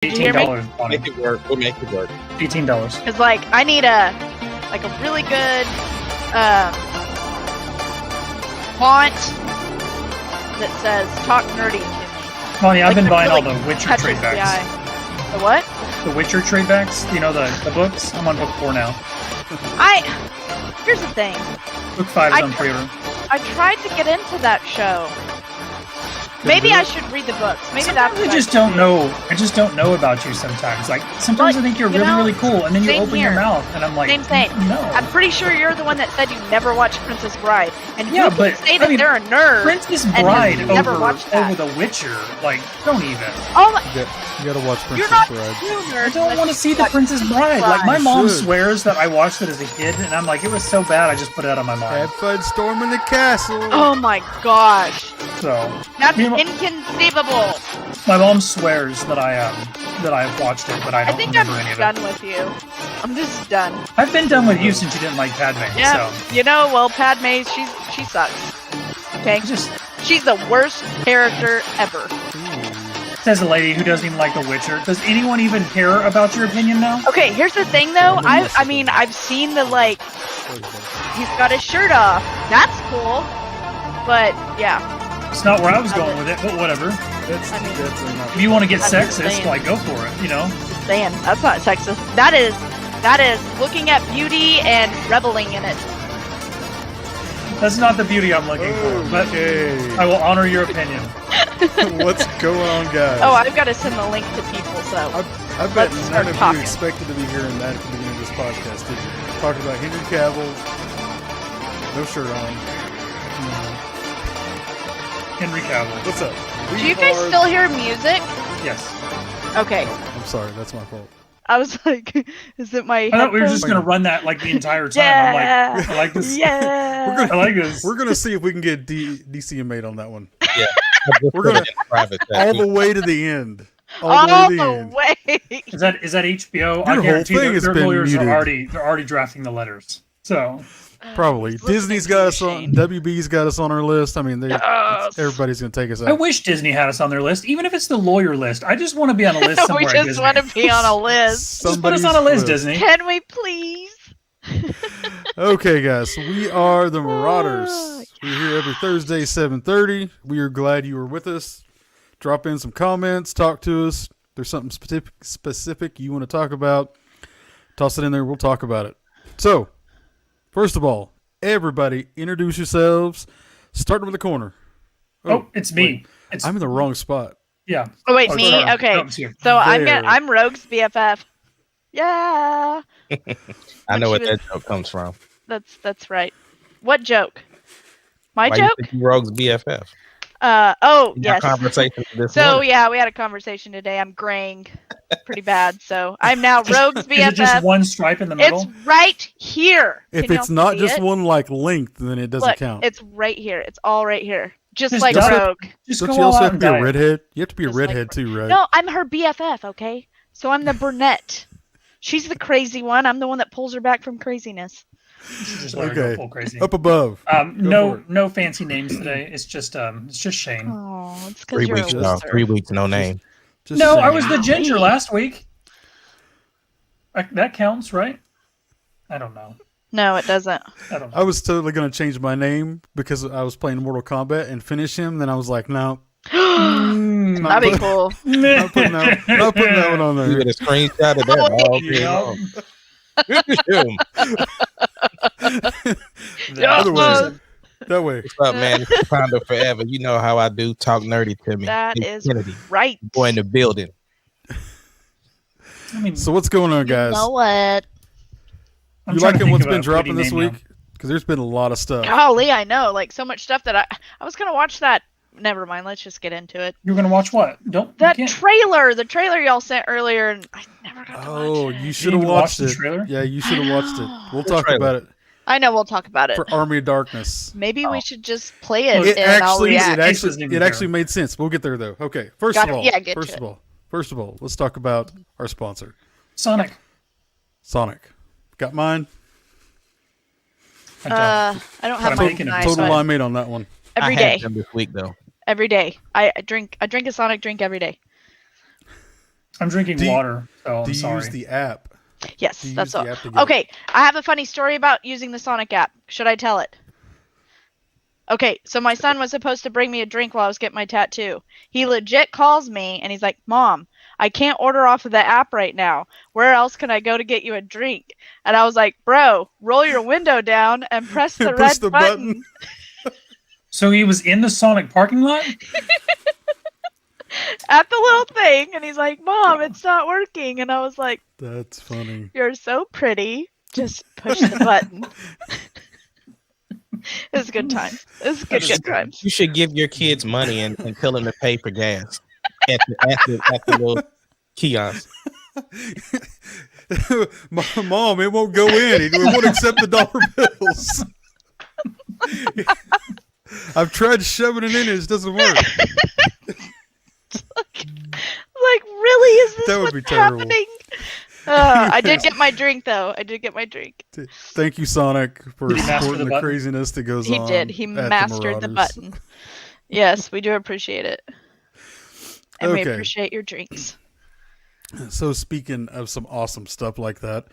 Did you hear me? $18. Make it work. We'll make it work. $18. Because like I need a really good font that says "Talk Nerdy" to me. Bonnie, I've Like, been that buying all really the Witcher catches trade the backs. eye. The what? The Witcher trade backs. You know the books. I'm on book 4 now. Here's the thing. Book 5 is on pre-order. I tried to get into that show. Maybe I should read the books. Maybe Sometimes that's I just don't know. I just don't know about you sometimes. Like sometimes I think you're really, really cool, and then you same open here. your mouth, and I'm like, Same. no. I'm pretty sure you're the one that said you never watched Princess Bride, and Yeah, you can but, say that I mean, they're a nerd. Princess has Bride never watched that. over The Witcher. Like, don't even. Oh my! You gotta watch You're Princess not Bride. true I nerd. don't want to see the watch Princess Bride. Like my You mom should. swears that I watched it as a kid, and I'm like, it was so bad, I just put it out of my mind. Have fun storming the castle. Oh my gosh, So that's Me and my- inconceivable. my mom swears that I've watched it, but I I don't think I'm remember any of done it. with you. I'm just done. I've been done with you since you didn't like Padme. Yeah, So you know, well, Padme, she sucks. Okay, just she's the worst character ever. says a lady who doesn't even like The Witcher. Does anyone even care about your opinion now? Okay, here's the thing though. I mean, I've seen the like, he's got his shirt off. That's cool. But yeah, It's not where I was going with it, but whatever. That's I mean- definitely not. If you want to get I'm just sexist, saying. like go for it, you know? just saying, that's not sexist. That is looking at beauty and reveling in it. That's not the beauty I'm looking for, but Okay. I will honor your opinion. What's going on, guys? Oh, I've got to send the link to people. So I bet let's none start of talking. you expected to be hearing that at the beginning of this podcast, did you? Talking about Henry Cavill, no shirt on. Henry Cavill. What's up? do you guys still hear music? Yes. Okay, I'm sorry, that's my fault. I was like, is it my? I thought we were just headphones? gonna run that like the entire time. Yeah. I'm like, I like this. Yeah. I like this. We're gonna see if we can get DCMate on that one. Yeah. We're gonna- private All the way to the end. All to the end. way. Is that HBO? I Your whole guarantee thing their, has their been lawyers muted. they're already drafting the letters. So Probably. Just listening Disney's to got you, us on. Shane. WB's got us on our list. I mean, Yes. everybody's gonna take us I out. wish Disney had us on their list, even if it's the lawyer list. I just want to be on a list somewhere. we at just Disney. want to be on a list. Just put us on a list, Disney. Can we please? Okay, guys. So we are the Marauders. Ah, We're here every Thursday, 7:30. We are glad you were with us. Drop in some comments. Talk to us. If there's something specific you want to talk about, toss it in there. We'll talk about it. So, first of all, everybody introduce yourselves. Starting with the corner. Oh, it's me. wait. It's I'm in the wrong spot. yeah. Oh wait, Oh, me. sorry. Okay, No, it's you. so There. I'm Rogue's BFF. Yeah, I know What what she that joke comes from. that's right. What joke? My Why joke? you think you Rogue's BFF? Oh In our yes. conversation this So morning. yeah, we had a conversation today. I'm graying pretty bad, so I'm now Rogue's Is it just BFF. one stripe in the It's middle? right here. If Can it's y'all not see just it? one like length, then it doesn't Look, count. it's right here. It's all right here, just Just like dye it. Rogue. Just Don't go you all also out have to and be a dye it. redhead? You have to be a Just like redhead too, right? No, I'm her BFF. Okay, so I'm the brunette. She's the crazy one. I'm the one that pulls her back from craziness. Just let her go Okay. full crazy. Up above. Go for No, it. no fancy names today. It's just Shane. Oh, it's because you're a weeks, loser. 3 weeks, no name. Just No, I saying. was the ginger Golly. last week. That counts, right? I don't know. No, it doesn't. I don't know. I was totally gonna change my name because I was playing Mortal Kombat and finish him. Then I was like, no, That'd be cool. not putting that one on You there. get a screenshot of that all day Yeah. long. Finish him. Other way. That way. What's up, man? It's Pounder Forever. You know how I do. Talk nerdy to me. That It's is Kennedy. right. Boy in the building. I mean, So what's going on, guys? You know what? I'm You trying to liking think what's of been a dropping witty this name week? Because there's been a lot of stuff. Golly, I know. Like so much stuff that I was gonna watch that. Never mind. Let's just get into it. You're gonna watch what? Don't. That you can't. the trailer y'all sent earlier, and I never got to Oh, watch it. you should have even watch watched the it. trailer? Yeah, you should have watched it. We'll The talk trailer. about it I know. We'll talk about it. for Army of Darkness. Maybe Oh. we should just play it, It and I'll actually, react. doesn't even it actually care. made sense. We'll get there though. Okay, first Got of it. all, Yeah, get to first it. of all, let's talk about our sponsor, Sonic. Sonic. Got mine. I don't. I don't have I'm my making a knife, Total but limeade on that one. every I had day. them this week though. Every day. I drink a Sonic drink every day. I'm drinking water, so I'm Do you sorry. use the app? Yes, Do you that's use all. the app to get Okay, I have a funny story about using the Sonic app. Should I tell it? Okay, so my son was supposed to bring me a drink while I was getting my tattoo. He legit calls me and he's like, Mom, I can't order off of the app right now. Where else can I go to get you a drink? And I was like, bro, roll your window down and press the Push red the button. So he was in the Sonic parking lot? At the little thing, and he's like, Mom, it's not working. And I was like, That's funny. you're so pretty. Just push the button. It was a good time. It was good times. You should give your kids money and tell them to pay for gas at the little kiosk. Mom, it won't go in. It won't accept the dollar bills. I've tried shoving it in. It just doesn't work. Like, really? Is this That would what's be terrible. happening? I did get my drink, though. I did get my drink. Thank you, Sonic, for Did he master supporting the the button? craziness that goes He on. did. He at mastered the Marauders. button. Yes, we do appreciate it. And we Okay. appreciate your drinks. So speaking of some awesome stuff like that,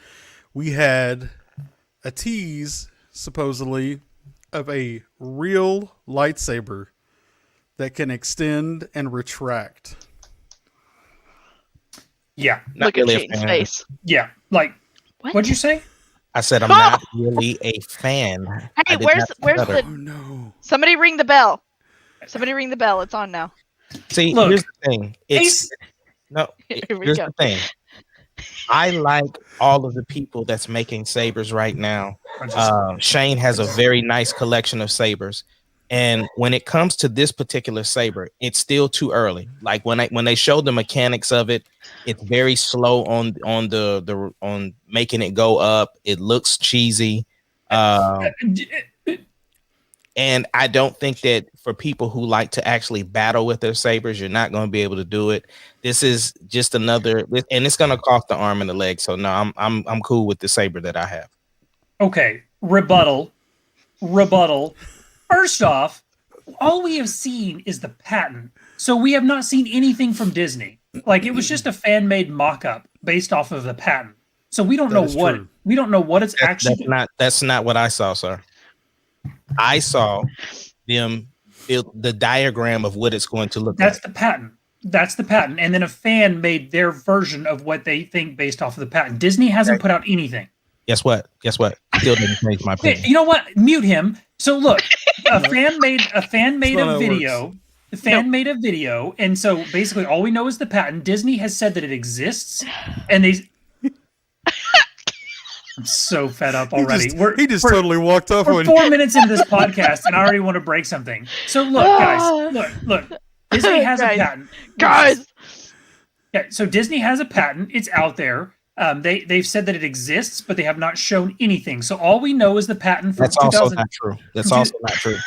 we had a tease, supposedly, of a real lightsaber that can extend and retract. Yeah. Not Look really at a Shane's fan. face. Yeah. Like, What? what'd you say? I said I'm not really a fan. I Hey, did where's not stutter. the? Oh no! Somebody ring the bell. Somebody ring the bell. It's on now. See, Look, here's the thing. Ace- Here we Here's go. the thing. I like all of the people that's making sabers right now. Shane has a very nice collection of sabers, and when it comes to this particular saber, it's still too early. Like when they showed the mechanics of it, it's very slow on on making it go up. It looks cheesy. And I don't think that for people who like to actually battle with their sabers, you're not going to be able to do it. This is just another, and it's going to cost the arm and the leg. So no, I'm cool with the saber that I have. Okay. Rebuttal. First off, all we have seen is the patent. So we have not seen anything from Disney. Like, it was just a fan-made mock-up based off of the patent. So we don't That know is what true. we don't know what it's actually. That's not what I saw, sir. I saw them build the diagram of what it's going to look That's like. the patent. That's the patent. And then a fan made their version of what they think based off of the patent. Disney hasn't put out anything. Guess what? Still didn't change my Hey, opinion. you know what? Mute him. So look, a fan made not how a it video. The fan made a video, and so basically all we know is the patent. Disney has said that it exists, and they. I'm so fed up already. He just totally walked off We're on 4 minutes into this podcast, and I already want to break something. So look, guys, look. Disney has a patent. Guys. Yeah, so Disney has a patent. It's out there. They've said that it exists, but they have not shown anything. So all we know is the patent from That's also 2000. not true. That's also not true.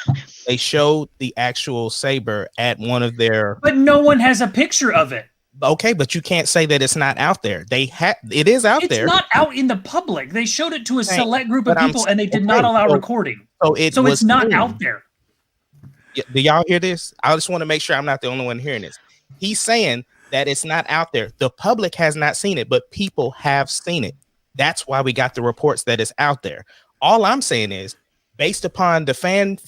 They showed the actual saber at one of their. But no one has a picture of it. Okay, but you can't say that it's not out there. It is out It's there. not out in the public. They showed it to a select group of but I'm people, and they did okay, not allow so- recording. So So it's not out there. Do y'all hear this? I just want to make sure I'm not the only one hearing this. He's saying that it's not out there. The public has not seen it, but people have seen it. That's why we got the reports that it's out there. All I'm saying is, based upon the fan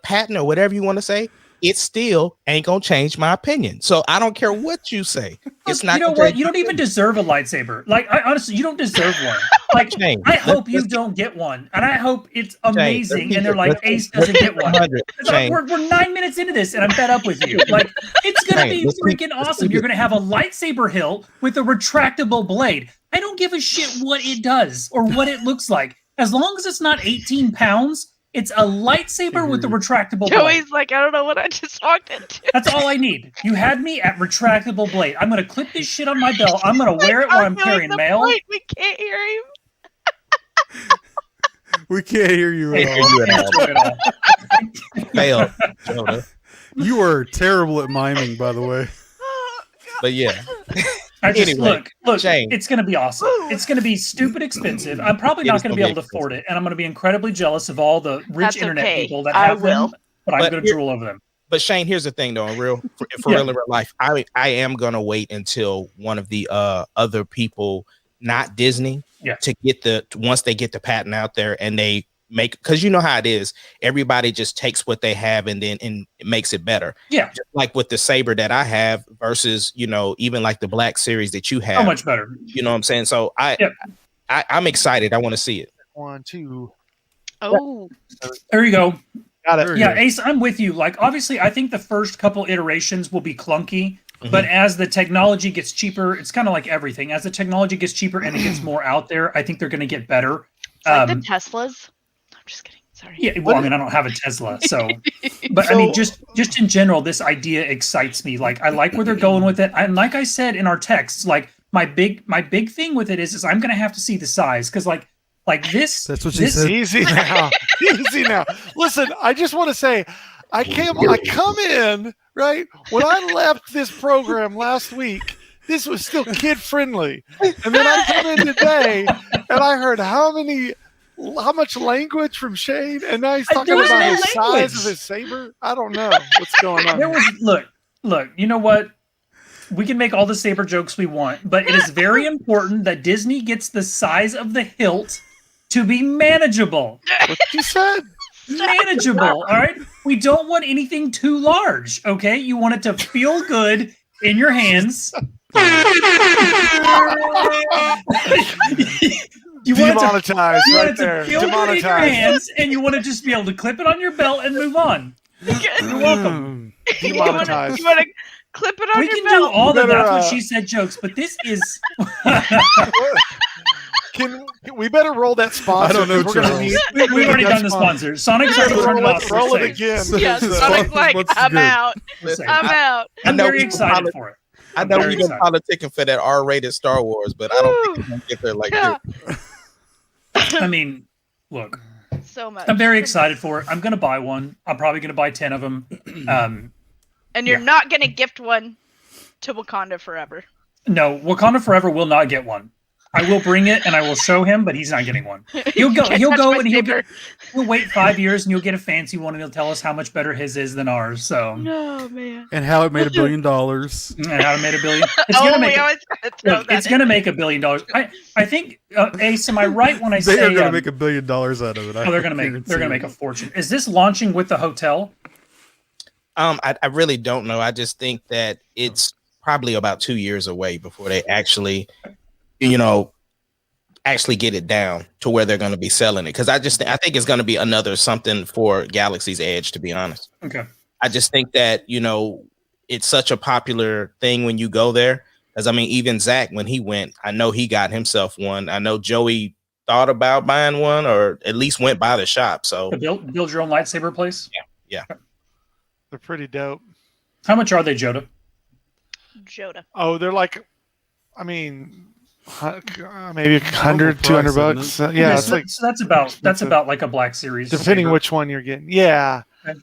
patent or whatever you want to say, it still ain't gonna change my opinion. So I don't care what you say. It's not. You know gonna what? change You don't even deserve a lightsaber. Like, honestly, you don't deserve one. Like, Shane, I hope you let's- don't get one, and I hope it's let's amazing. keep And they're it- like, let's keep- Ace doesn't let's get keep it one. 100, Shane. We're 9 minutes into this, and I'm fed up with you. Like, it's gonna Shane, be let's keep- freaking let's awesome. keep You're it- gonna have a lightsaber hilt with a retractable blade. I don't give a shit what it does or what it looks like, as long as it's not 18 pounds. It's a lightsaber with a retractable blade. Joey's like, I don't know what I just walked into. That's all I need. You had me at retractable blade. I'm gonna clip this shit on my belt. I'm gonna wear it while I'm carrying mail. We can't hear him. We can't hear you Can't at hear all. you at Can't all. do it all. Fail, Jonah. You are terrible at miming, by the way. But yeah, I just Anyway, look. Shane. It's gonna be awesome. It's gonna be stupid expensive. I'm probably It not is gonna be gonna able be to afford it, and I'm gonna be incredibly jealous of all the rich That's internet okay. people that I have will. them. But I'm But gonna here- drool over them. But Shane, here's the thing, though. For Yeah. real in real life, I am gonna wait until one of the other people, not Disney, Yeah. to get once they get the patent out there and they make, because you know how it is. Everybody just takes what they have and then it makes it better. Yeah. Just like with the saber that I have versus even like the Black Series that you have. So much better. You know what I'm saying? So I'm excited. I want to see it. 1, 2. Oh, There you go. Got it. There you Yeah, go. Ace, I'm with you. Like, obviously, I think the first couple iterations will be clunky, but as the technology gets cheaper, it's kind of like everything. As the technology gets cheaper and it gets more out there, I think they're going to get better. it's like the Teslas. I'm just kidding. Sorry. Yeah, well, I mean, I don't have a Tesla, so. But I mean, just in general, this idea excites me. Like, I like where they're going with it. And like I said in our texts, like my big thing with it is I'm going to have to see the size because like this. That's what she said. Easy now. Easy now. Listen, I just want to say, I come in, right? When I left this program last week, this was still kid friendly. And then I come in today and I heard how much language from Shane, and now he's talking There was about no his language. size of his saber. I don't know what's going on. There was look, you know what? We can make all the saber jokes we want, but it is very important that Disney gets the size of the hilt to be manageable. What you said. Manageable, all right? We don't want anything too large, okay? You want it to feel good in your hands. You want Demonetized you want right it to there. feel good in your Demonetized. hands, and you want to just be able to clip it on your belt and move on. You're welcome. Demonetized. You want to clip it on We your can do belt. all the better, that's what she said jokes, but this is Can we better roll that sponsor? I don't know, 'cause we're gonna Charles. need. we've already done the sponsors. Sonic's already turned it off. Roll it We're again. So- Yeah, so- Sonic's like, what's I'm good? out. safe. I'm out. I'm know very we excited for it. I know very we've been excited. politicking for that R-rated Star Wars, but I don't think we're gonna get there like Yeah. this. I mean, look, So much. I'm very excited for it. I'm going to buy one. I'm probably going to buy 10 of them. And you're not going to gift one to Wakanda Forever. No, Wakanda Forever will not get one. I will bring it and I will show him, but he's not getting one. He'll go. Can't He'll touch go my and he'll saber. get. We'll wait 5 years and you'll get a fancy one and he'll tell us how much better his is than ours. So, No, man. And how it made $1 billion. and how to make $1 billion. It's Oh, gonna make. we always gotta throw Look, that it's in going to there. make $1 billion. I think. Ace, am I right when I They say are going to make $1 billion out of it. oh, they're going to make a fortune? Is this launching with the hotel? I really don't know. I just think that it's probably about 2 years away before they actually get it down to where they're going to be selling it. Because I think it's going to be another something for Galaxy's Edge, to be honest. Okay. I just think that it's such a popular thing when you go there. Because I mean, even Zach, when he went, I know he got himself one. I know Joey thought about buying one, or at least went by the shop. So Build your own lightsaber place. Yeah. They're pretty dope. How much are they, Joda? Joda. Oh, they're like, I mean, maybe $100, price, $200. isn't Yeah, Okay, it's like so that's about like a Black Series. depending saber. which one you're getting. Yeah. Okay.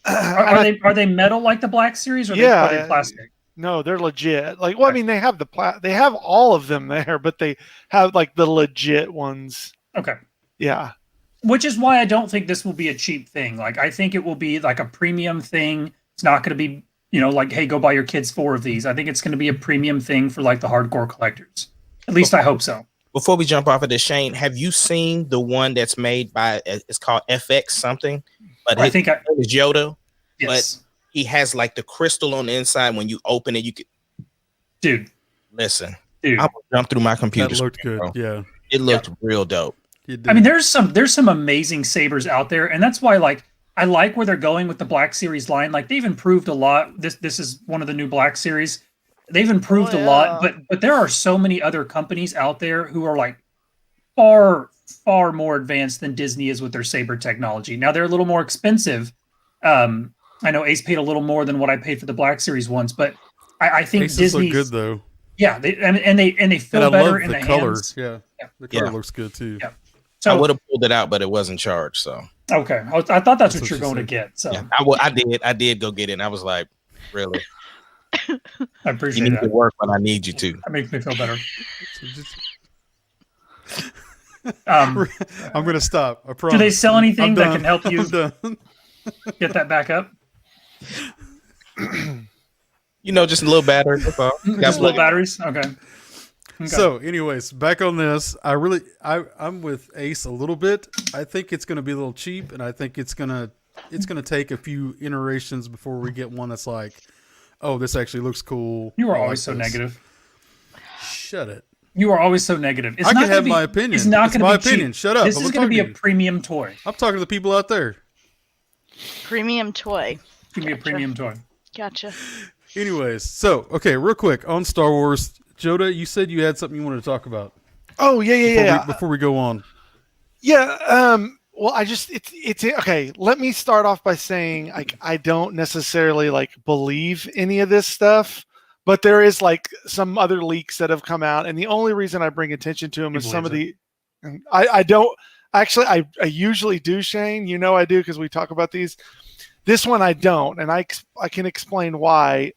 And Are they metal like the Black Series, or Yeah, are they plastic? no, they're legit. Like, well, I mean, they have they have all of them there, but they have like the legit ones. Okay. Yeah. Which is why I don't think this will be a cheap thing. Like, I think it will be like a premium thing. It's not going to be, like, hey, go buy your kids 4 of these. I think it's going to be a premium thing for like the hardcore collectors. At least I hope so. before we jump off of this, Shane, have you seen the one that's made by? It's called FX something, but I think name is Yoda. yes, He has like the crystal on the inside. When you open it, you could dude. listen. I'm gonna jump through my computer. That looked good. bro. Yeah. It looked real dope. It I mean, did. there's some amazing sabers out there, and that's why I like where they're going with the Black Series line. Like, they've improved a lot. This is one of the new Black Series. They've improved a lot, but there are so many other companies out there who are like far more advanced than Disney is with their saber technology. Now they're a little more expensive. I know Ace paid a little more than what I paid for the Black Series ones, but I think Aces look Disney's good though. yeah, they feel And I better love in the the color. hands. Yeah. Yeah. The color Yeah. looks good too. Yeah. I So would have pulled it out, but it wasn't charged. So okay, I thought that's what what you're she going to said. get. So yeah, I did go get it. And I was like, really? I You appreciate need to that. work when I need you to. That makes me feel better. So just- Um, I'm gonna stop. I promise. do they sell anything I'm that done. can help you I'm done. get that back up? Just a little battery. That's all. Just little batteries. Okay. So, anyways, back on this, I'm with Ace a little bit. I think it's going to be a little cheap, and I think it's gonna take a few iterations before we get one that's like, oh, this actually looks cool. You are I always like so this. negative. Shut it. You are always so negative. It's I not can gonna have be, my opinion. It's not It's going my to be opinion. cheap. Shut up. This I'm is going to be talking a to you. premium toy. I'm talking to the people out there. Premium toy. It's going to be a premium toy. Gotcha. Anyways, so okay, real quick on Star Wars, Joda, you said you had something you wanted to talk about. Oh yeah. Before we go on, Yeah. Well, it's okay. Let me start off by saying I don't necessarily believe any of this stuff, but there is some other leaks that have come out, and the only reason I bring attention to them is some of the. I don't actually. I usually do, Shane. I do because we talk about these. This one I don't, and I can explain why.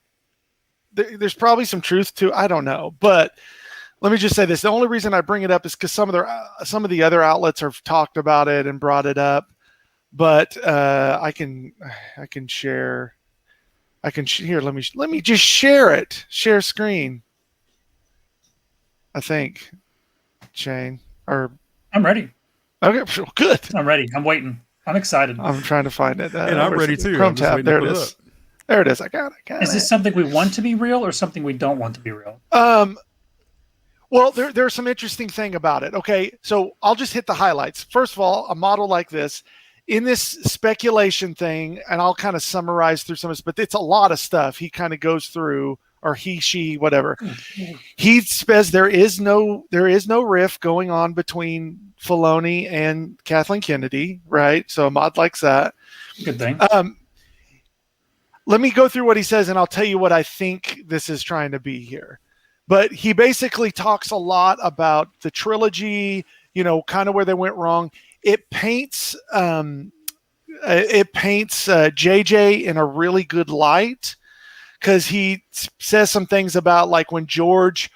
There's probably some truth to. I don't know, but. Let me just say this. The only reason I bring it up is because some of the other outlets have talked about it and brought it up, but I can share. Here. Let me just share it. Share screen. I think, Shane. Or I'm ready. okay, good. I'm ready. I'm waiting. I'm excited. I'm trying to find it. and I'm ready too. Chrome I'm just tab. waiting There to it put is. up. There it is. I got it. Is this something we want to be real or something we don't want to be real? Well, there's some interesting thing about it. Okay, so I'll just hit the highlights. First of all, a model like this, in this speculation thing, and I'll kind of summarize through some of this, but it's a lot of stuff he kind of goes through, or he, she, whatever. He says there is no rift going on between Filoni and Kathleen Kennedy, right? So a mod likes that. Good thing. Let me go through what he says, and I'll tell you what I think this is trying to be here. But he basically talks a lot about the trilogy, kind of where they went wrong. It paints JJ in a really good light because he says some things about when George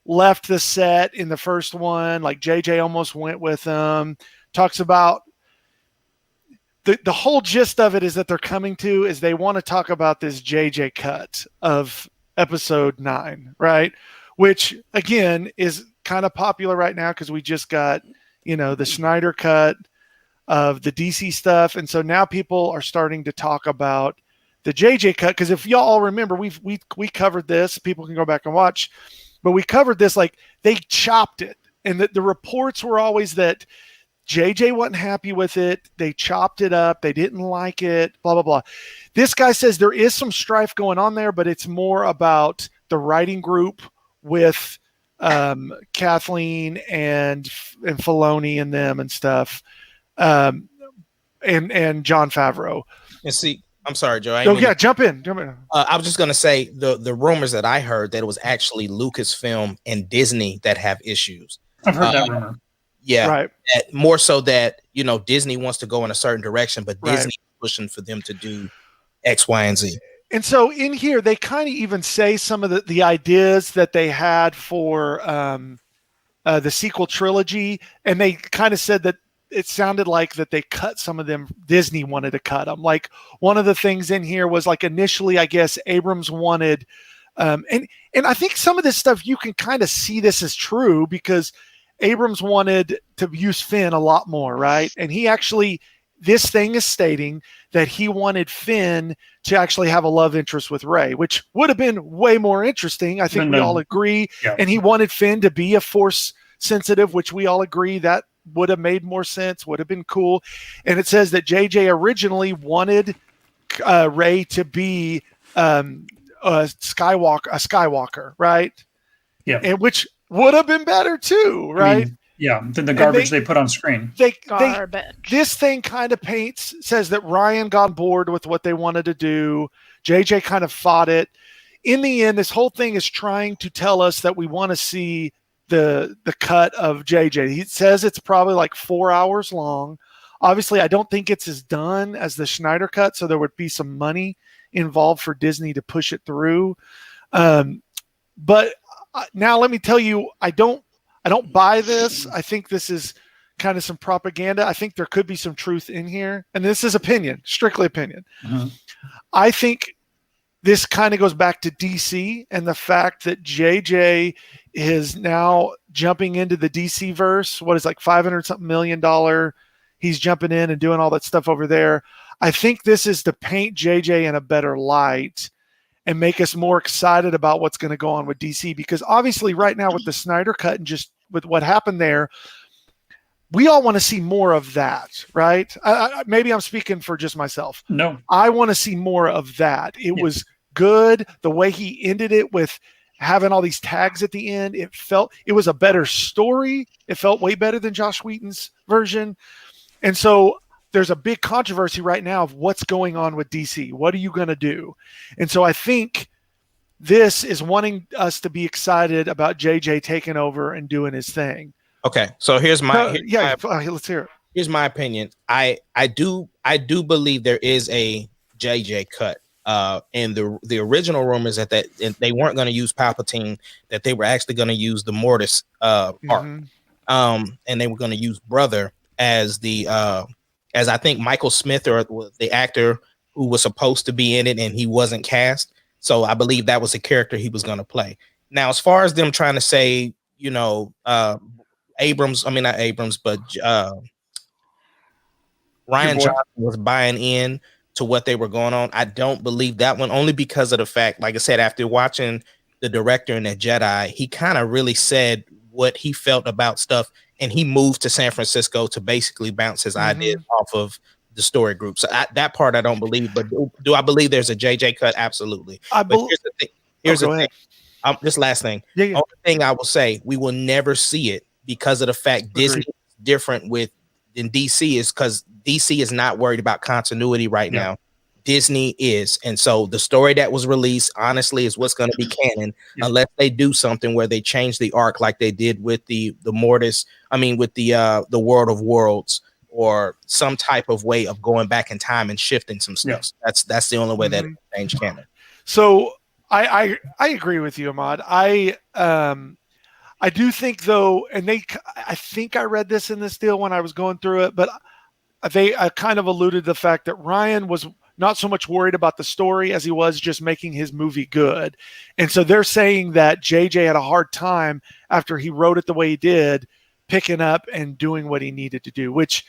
left the set in the first one, JJ almost went with him. Talks about the whole gist of it is that they're coming to is they want to talk about this JJ cut of Episode 9, right? Which again is kind of popular right now because we just got, the Snyder cut of the DC stuff, and so now people are starting to talk about the JJ cut. Because if y'all all remember, we covered this. People can go back and watch, but we covered this they chopped it, and the reports were always that JJ wasn't happy with it. They chopped it up. They didn't like it. Blah blah blah. This guy says there is some strife going on there, but it's more about the writing group with Kathleen and Filoni and them and stuff, and Jon Favreau. And see, I'm sorry, Joe. Jump in. I was just gonna say the rumors that I heard that it was actually Lucasfilm and Disney that have issues. I've heard that rumor. Yeah, right. More so that Disney wants to go in a certain direction, but Right. Disney pushing for them to do X, Y, and Z. And so in here, they kind of even say some of the ideas that they had for the sequel trilogy, and they kind of said that it sounded like that they cut some of them. Disney wanted to cut them. One of the things in here was initially, I guess Abrams wanted, and I think some of this stuff you can kind of see this as true because Abrams wanted to use Finn a lot more, right? And he actually. This thing is stating that he wanted Finn to actually have a love interest with Rey, which would have been way more interesting. I think we all agree. Yeah. And he wanted Finn to be a Force sensitive, which we all agree that would have made more sense, would have been cool. And it says that JJ originally wanted Rey to be a Skywalker, right? Yeah. And which would have been better too, right? Than the garbage they put on screen. This thing kind of says that Ryan got on board with what they wanted to do. JJ kind of fought it. In the end, this whole thing is trying to tell us that we want to see the cut of JJ. He says it's probably 4 hours long. Obviously, I don't think it's as done as the Schneider cut, so there would be some money involved for Disney to push it through. But now let me tell you, I don't buy this. I think this is kind of some propaganda. I think there could be some truth in here. And this is opinion, strictly opinion. I think this kind of goes back to DC and the fact that JJ is now jumping into the DC verse. What is like $500 something million? He's jumping in and doing all that stuff over there. I think this is to paint JJ in a better light and make us more excited about what's going to go on with DC, because obviously right now with the Snyder Cut and just with what happened there, we all want to see more of that, right? Maybe I'm speaking for just myself. No. I want to see more of that. It was good. The way he ended it with having all these tags at the end, it was a better story. It felt way better than Josh Whedon's version. And so there's a big controversy right now of what's going on with DC. What are you going to do? And so I think this is wanting us to be excited about JJ taking over and doing his thing. Okay, so here's my let's hear it. Here's my opinion. I do believe there is a JJ cut. And the original rumors that they weren't going to use Palpatine, that they were actually going to use the Mortis arc, and they were going to use Brother as as I think Michael Smith or the actor who was supposed to be in it, and he wasn't cast. So I believe that was the character he was going to play. Now, as far as them trying to say, Ryan Johnson was buying in to what they were going on. I don't believe that one, only because of the fact, like I said, after watching the director in The Jedi, he kind of really said what he felt about stuff, and he moved to San Francisco to basically bounce his ideas off of the story group. So that part I don't believe, but do I believe there's a JJ cut? Absolutely. Here's the thing. This last thing. Only thing I will say, we will never see it because of the fact Disney is different than DC is, because DC is not worried about continuity right now. Disney is. And so the story that was released, honestly, is what's going to be canon, unless they do something where they change the arc like they did with the Mortis, with the World of Worlds, or some type of way of going back in time and shifting some stuff. That's the only way that it change canon. So I agree with you, Ahmad. I do think, though, and I think I read this in this deal when I was going through it, but I kind of alluded to the fact that Ryan was not so much worried about the story as he was just making his movie good. And so they're saying that JJ had a hard time after he wrote it the way he did, picking up and doing what he needed to do, which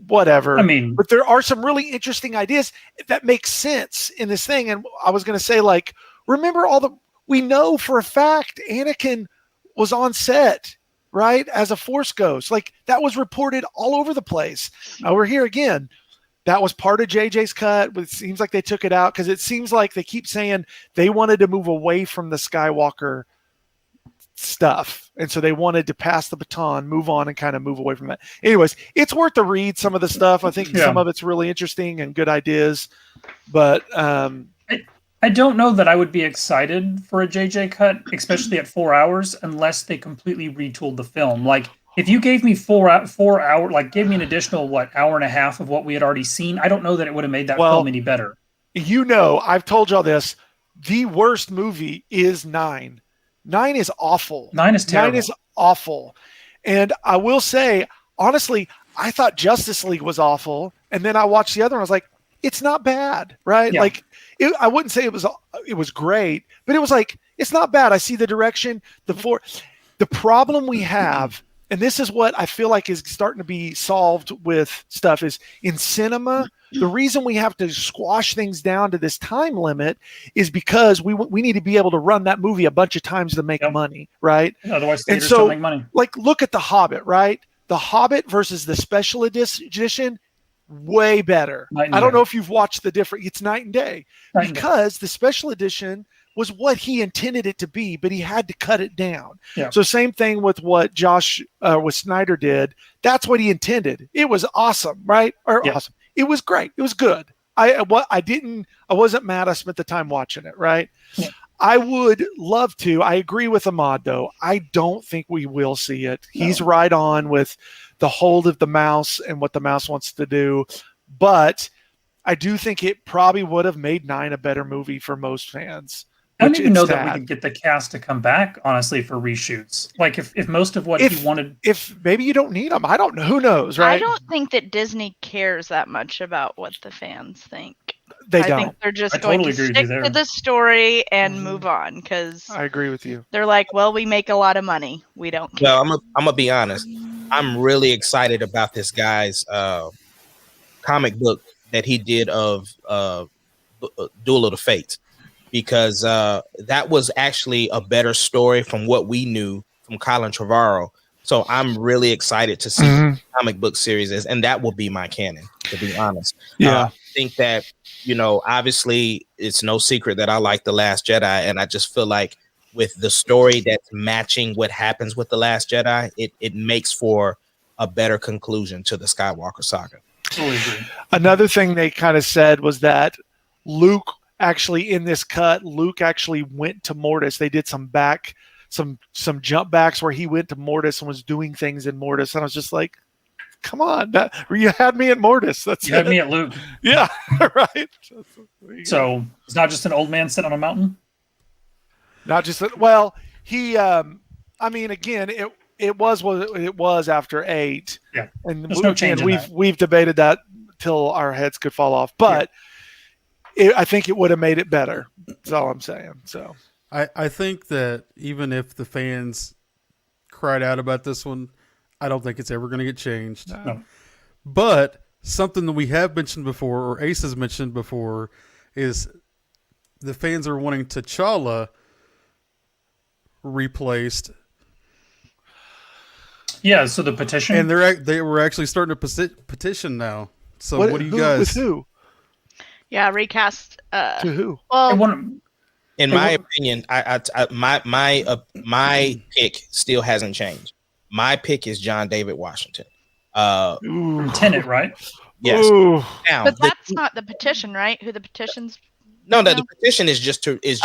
whatever. But there are some really interesting ideas that make sense in this thing. And I was going to say, like, remember we know for a fact Anakin was on set, right, as a Force ghost. Like, that was reported all over the place. Now we're here again. That was part of JJ's cut, but it seems like they took it out because it seems like they keep saying they wanted to move away from the Skywalker stuff. And so they wanted to pass the baton, move on, and kind of move away from that. Anyways, it's worth to read some of the stuff. I think some of it's really interesting and good ideas. But I don't know that I would be excited for a JJ cut, especially at 4 hours, unless they completely retooled the film. Like, if you gave me 4 hour, like, give me an additional hour and a half of what we had already seen, I don't know that it would have made that film any better. I've told y'all this. The worst movie is 9. 9 is awful. 9 is terrible. 9 is awful. And I will say, honestly, I thought Justice League was awful, and then I watched the other one. I was like, it's not bad, right? Yeah. Like, I wouldn't say it was great, but it was like, it's not bad. I see the direction. The problem we have, and this is what I feel like is starting to be solved with stuff, is in cinema, the reason we have to squash things down to this time limit is because we need to be able to run that movie a bunch of times to make money, right? Otherwise, theaters don't make money. Like, look at The Hobbit, right? The Hobbit versus the special edition, way better. I don't know if you've watched the difference. It's night and day. Because the special edition was what he intended it to be, but he had to cut it down. Yeah. So same thing with what with Snyder did. That's what he intended. It was awesome, right? Awesome. It was great. It was good. I wasn't mad. I spent the time watching it, right? Yeah. I would love to. I agree with Ahmad, though. I don't think we will see it. No. He's right on with the hold of the mouse and what the mouse wants to do. But I do think it probably would have made 9 a better movie for most fans. I don't even know that we could get the cast to come back, honestly, for reshoots. Like if most of what he wanted, if maybe you don't need them, I don't know. Who knows, right? I don't think that Disney cares that much about what the fans think. They I don't. think they're just I going totally to agree with you stick there. to the story and move on because I agree with you. they're like, well, we make a lot of money. We don't care. Well, I'm gonna be honest. I'm really excited about this guy's comic book that he did of Duel of the Fates, because that was actually a better story from what we knew from Colin Trevorrow. So I'm really excited to see what the comic book series is, and that will be my canon, to be honest. Yeah. I think that, obviously it's no secret that I like The Last Jedi, and I just feel like with the story that's matching what happens with The Last Jedi, it makes for a better conclusion to the Skywalker saga. totally agree. Another thing they kind of said was that Luke actually in this cut, Luke actually went to Mortis. They did some jump backs where he went to Mortis and was doing things in Mortis, and I was just like, come on, you had me at Mortis. You had me at Luke. Yeah, right. So it's not just an old man sitting on a mountain. Not just that. Well, he. I mean, again, it was what it was after 8. Yeah, and there's no change. We've debated that till our heads could fall off, but I think it would have made it better. That's all I'm saying. So I think that even if the fans cried out about this one, I don't think it's ever going to get changed. No. But something that we have mentioned before, or Ace has mentioned before, is the fans are wanting T'Challa replaced. Yeah, so the petition, and they were actually starting to petition now. So what do you guys? With who? Yeah, recast. To who? Well, in my opinion, my pick still hasn't changed. My pick is John David Washington. from Tenet, right? Yes. Ooh. Now, but that's not the petition, right? Who the petition's? no, the petition is just to just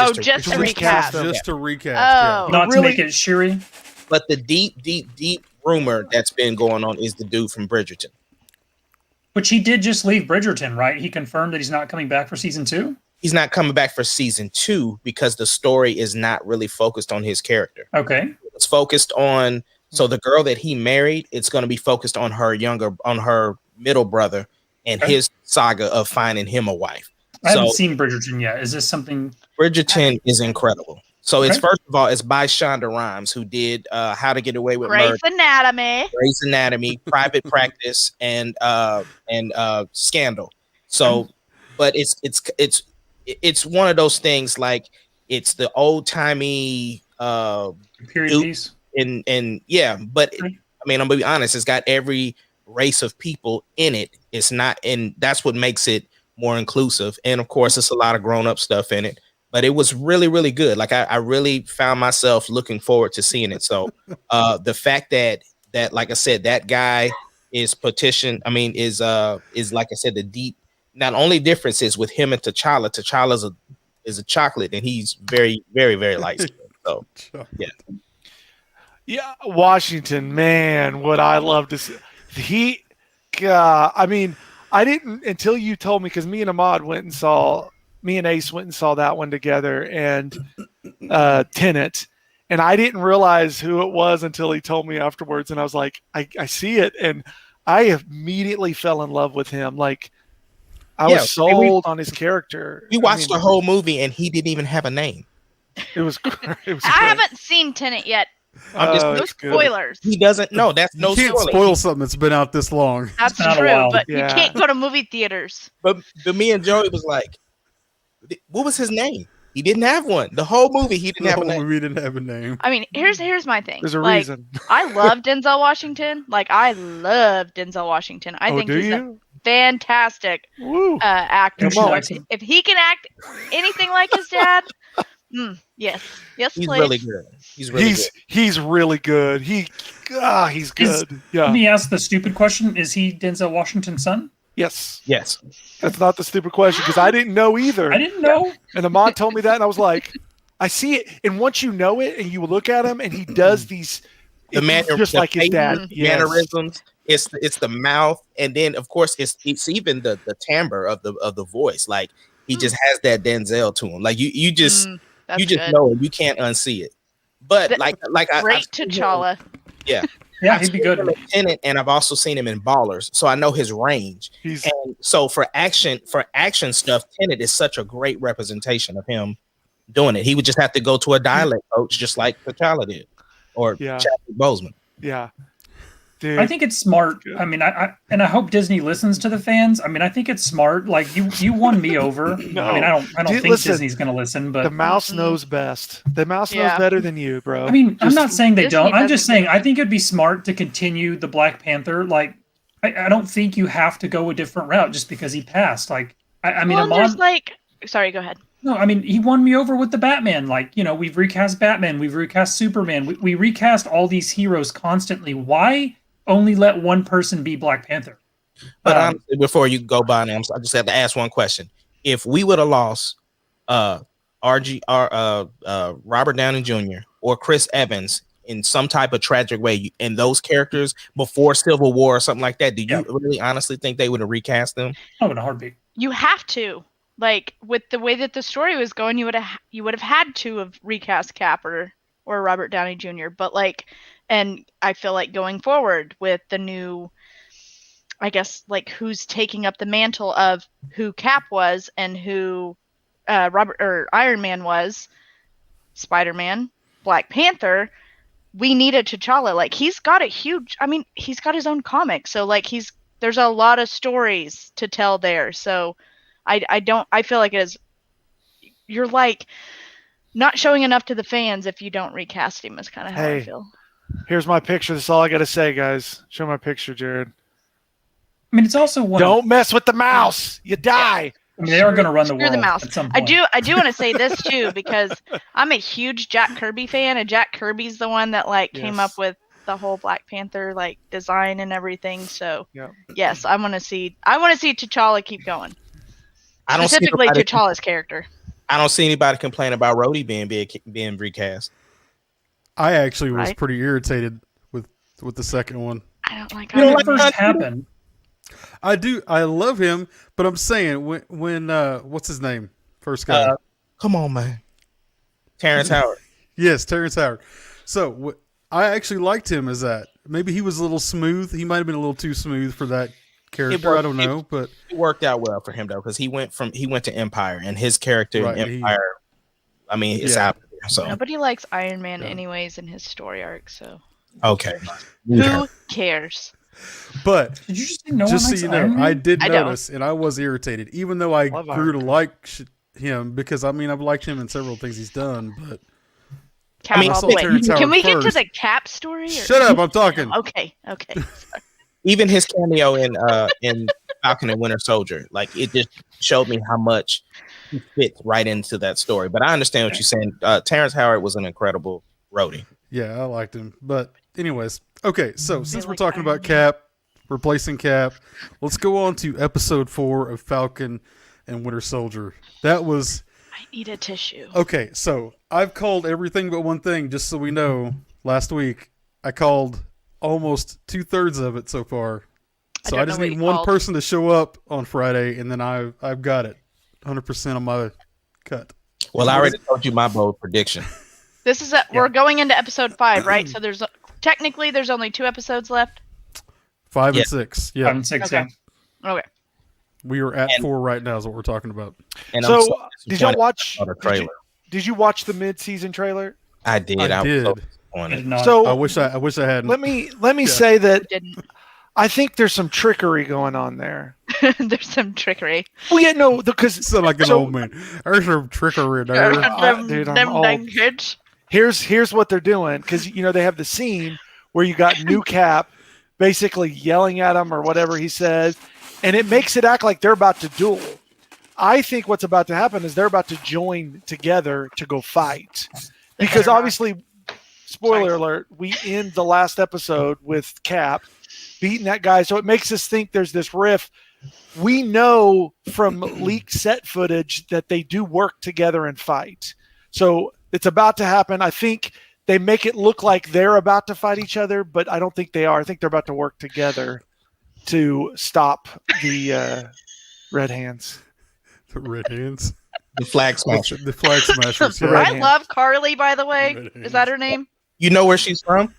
to recast. Just to recast. Oh. Not to make it Shuri. But the deep rumor that's been going on is the dude from Bridgerton. Which he did just leave Bridgerton, right? He confirmed that he's not coming back for season 2. He's not coming back for season 2 because the story is not really focused on his character. Okay. It's focused on, so the girl that he married, it's going to be focused on her middle brother and his saga of finding him a wife. I haven't seen Bridgerton yet. Is this something? Bridgerton is incredible. So it's first of all, it's by Shonda Rhimes, who did How to Get Away with Murder, Grey's Anatomy, Private Practice, and Scandal. So, but it's one of those things, like it's the old timey period piece. And yeah, but I mean, I'm gonna be honest, it's got every race of people in it. It's not, and that's what makes it more inclusive. And of course, it's a lot of grown up stuff in it. But it was really, really good. Like I really found myself looking forward to seeing it. So the fact that like I said, that guy is petition. I mean, is like I said, the deep. Not only difference is with him and T'Challa. T'Challa is a chocolate, and he's very, very, very light skinned. So yeah, Washington, man, what I love to see. I mean, I didn't until you told me, because me and Ace went and saw that one together, and Tenet, and I didn't realize who it was until he told me afterwards, and I was like, I see it, and I immediately fell in love with him. Like I was sold on his character. We watched the whole movie, and he didn't even have a name. It was great. I haven't seen Tenet yet. No spoilers. He doesn't know. That's no spoiler. You can't spoil something that's been out this long. That's true, but you can't go to movie theaters. But me and Joey was like, what was his name? He didn't have one. The whole movie, he didn't have a name. Movie didn't have a name. I mean, here's my thing. There's a reason. I love Denzel Washington. I love Denzel Washington. I think he's a fantastic actor. If he can act anything like his dad, yes, he's please. Really good. He's really good. He's good. Let me ask the stupid question: is he Denzel Washington's son? Yes. That's not the stupid question, because I didn't know either. I didn't know. And Ahmad told me that, and I was like, I see it. And once you know it, and you look at him, and he does these, just like his dad, mannerisms. It's the mouth, and then of course it's even the timbre of the voice. Like he just has that Denzel to him. Like you just That's you just good. know it. You can't unsee it. But That- like Great I've seen him- T'Challa. Yeah. Yeah, I've he'd be seen good. him in Tenet, and I've also seen him in Ballers, so I know his range. He's And so for action stuff, Tenet is such a great representation of him doing it. He would just have to go to a dialect coach, just like T'Challa did, or Yeah. Chadwick Boseman. yeah, dude. I think it's smart. Good. I mean, I hope Disney listens to the fans. I mean, I think it's smart. Like you won me over. No. I mean, I don't Dude, think listen, Disney's going to listen, the but mouse knows best. The mouse knows Yeah. better than you, bro. I mean, I'm Just- not saying they Disney don't. I'm just doesn't saying I think it'd be smart to continue the Black Panther. Like, I don't think you have to go a different route just because he passed. Like, I mean, Well, Amon. there's sorry, go ahead. No, I mean, he won me over with the Batman. Like, we've recast Batman, we've recast Superman, we recast all these heroes constantly. Why only let one person be Black Panther? But honestly, before you go by, I just have to ask one question: if we would have lost Robert Downey Jr. or Chris Evans in some type of tragic way, and those characters before Civil War or something like that, do you really honestly think they would have recast them? Oh, in a heartbeat. You have to. Like, with the way that the story was going, you would have had to have recast Cap or Robert Downey Jr. But and I feel like going forward with the new, I guess, like, who's taking up the mantle of who Cap was and who Iron Man was, Spider-Man, Black Panther, we needed T'Challa. Like, he's got he's got his own comic, so like there's a lot of stories to tell there. So I feel like you're like not showing enough to the fans if you don't recast him, is kind of how I Hey. feel. Here's my picture. That's all I got to say, guys. Show my picture, Jared. I mean, it's also one. Don't mess with the mouse. You die. I mean, they are going to run the Screw world the mouse. at some I point. do want to say this too, because I'm a huge Jack Kirby fan, and Jack Kirby's the one that came Yes. up with the whole Black Panther design and everything. So Yeah. yes, I want to see T'Challa keep going. I don't see Specifically nobody, T'Challa's character. I don't see anybody complain about Rhodey being recast. I actually was Right. pretty irritated with the second one. I don't like. When don't it like first John happened, I do. I love him, but I'm saying when what's his name? First guy. Come on, man. Terrence Howard. Yes, Terrence Howard. So I actually liked him as that. Maybe he was a little smooth. He might have been a little too smooth for that character. worked- I don't know, but It worked out well for him though, because he went to Empire, and his character Right, in Empire, I mean, it's Yeah. out there. So Nobody likes Iron Man Yeah. anyways in his story arc, so okay. who cares? but did you just say no one just so likes you know, Iron Man? I did I don't. notice, and I was irritated, even though I Love grew Iron to like him because I mean I've liked him in several things he's done. But Cap mean, all so the way. Terrence Can Howard we get to first. the Cap story? Or? shut up, I'm talking. Okay. Even his cameo in Falcon and Winter Soldier, like it just showed me how much he fits right into that story. But I understand what you're saying. Terrence Howard was an incredible Rhodey. Yeah, I liked him. But anyways, okay. So since we're like talking Iron about Cap, replacing Cap, let's go on to episode 4 of Falcon and Winter Soldier. That was I need a tissue. okay. So I've called everything but one thing, just so we know. Last week I called almost 2/3 of it so far. So I don't just know what need you one called. person to show up on Friday, and then I've got it 100% on my cut. Well, I already told you my bold prediction. This is we're going into episode 5, right? So there's only 2 episodes left. 5 Yeah. and 6. 5 Yeah, and 6, Okay. yeah. Okay. we are at And- 4 right now. Is what we're talking about. And So, I'm did y'all disappointed watch? about the Did you, trailer. did you watch the mid-season trailer? I did. I I was so did. I did disappointed. not. So I wish I hadn't. let me Yeah. say that Didn't. I think there's some trickery going on there. There's some trickery. Well, yeah, no, because Sound like an So- old man. There's some trickery there. dude, I'm them old. dang kids. here's what they're doing, because they have the scene where you got New Cap basically yelling at him or whatever he says, and it makes it act like they're about to duel. I think what's about to happen is they're about to join together to go fight, because better not. obviously, spoiler Sorry. alert, we end the last episode with Cap beating that guy, so it makes us think there's this riff. We know from leaked set footage that they do work together and fight. So it's about to happen. I think they make it look like they're about to fight each other, but I don't think they are. I think they're about to work together to stop the Red Hands. The red hands. The Flag Smasher. The Flag Smashers. The Yeah. red I hand. love Carly, by the way. Red Is that hands. her name? You know where she's from?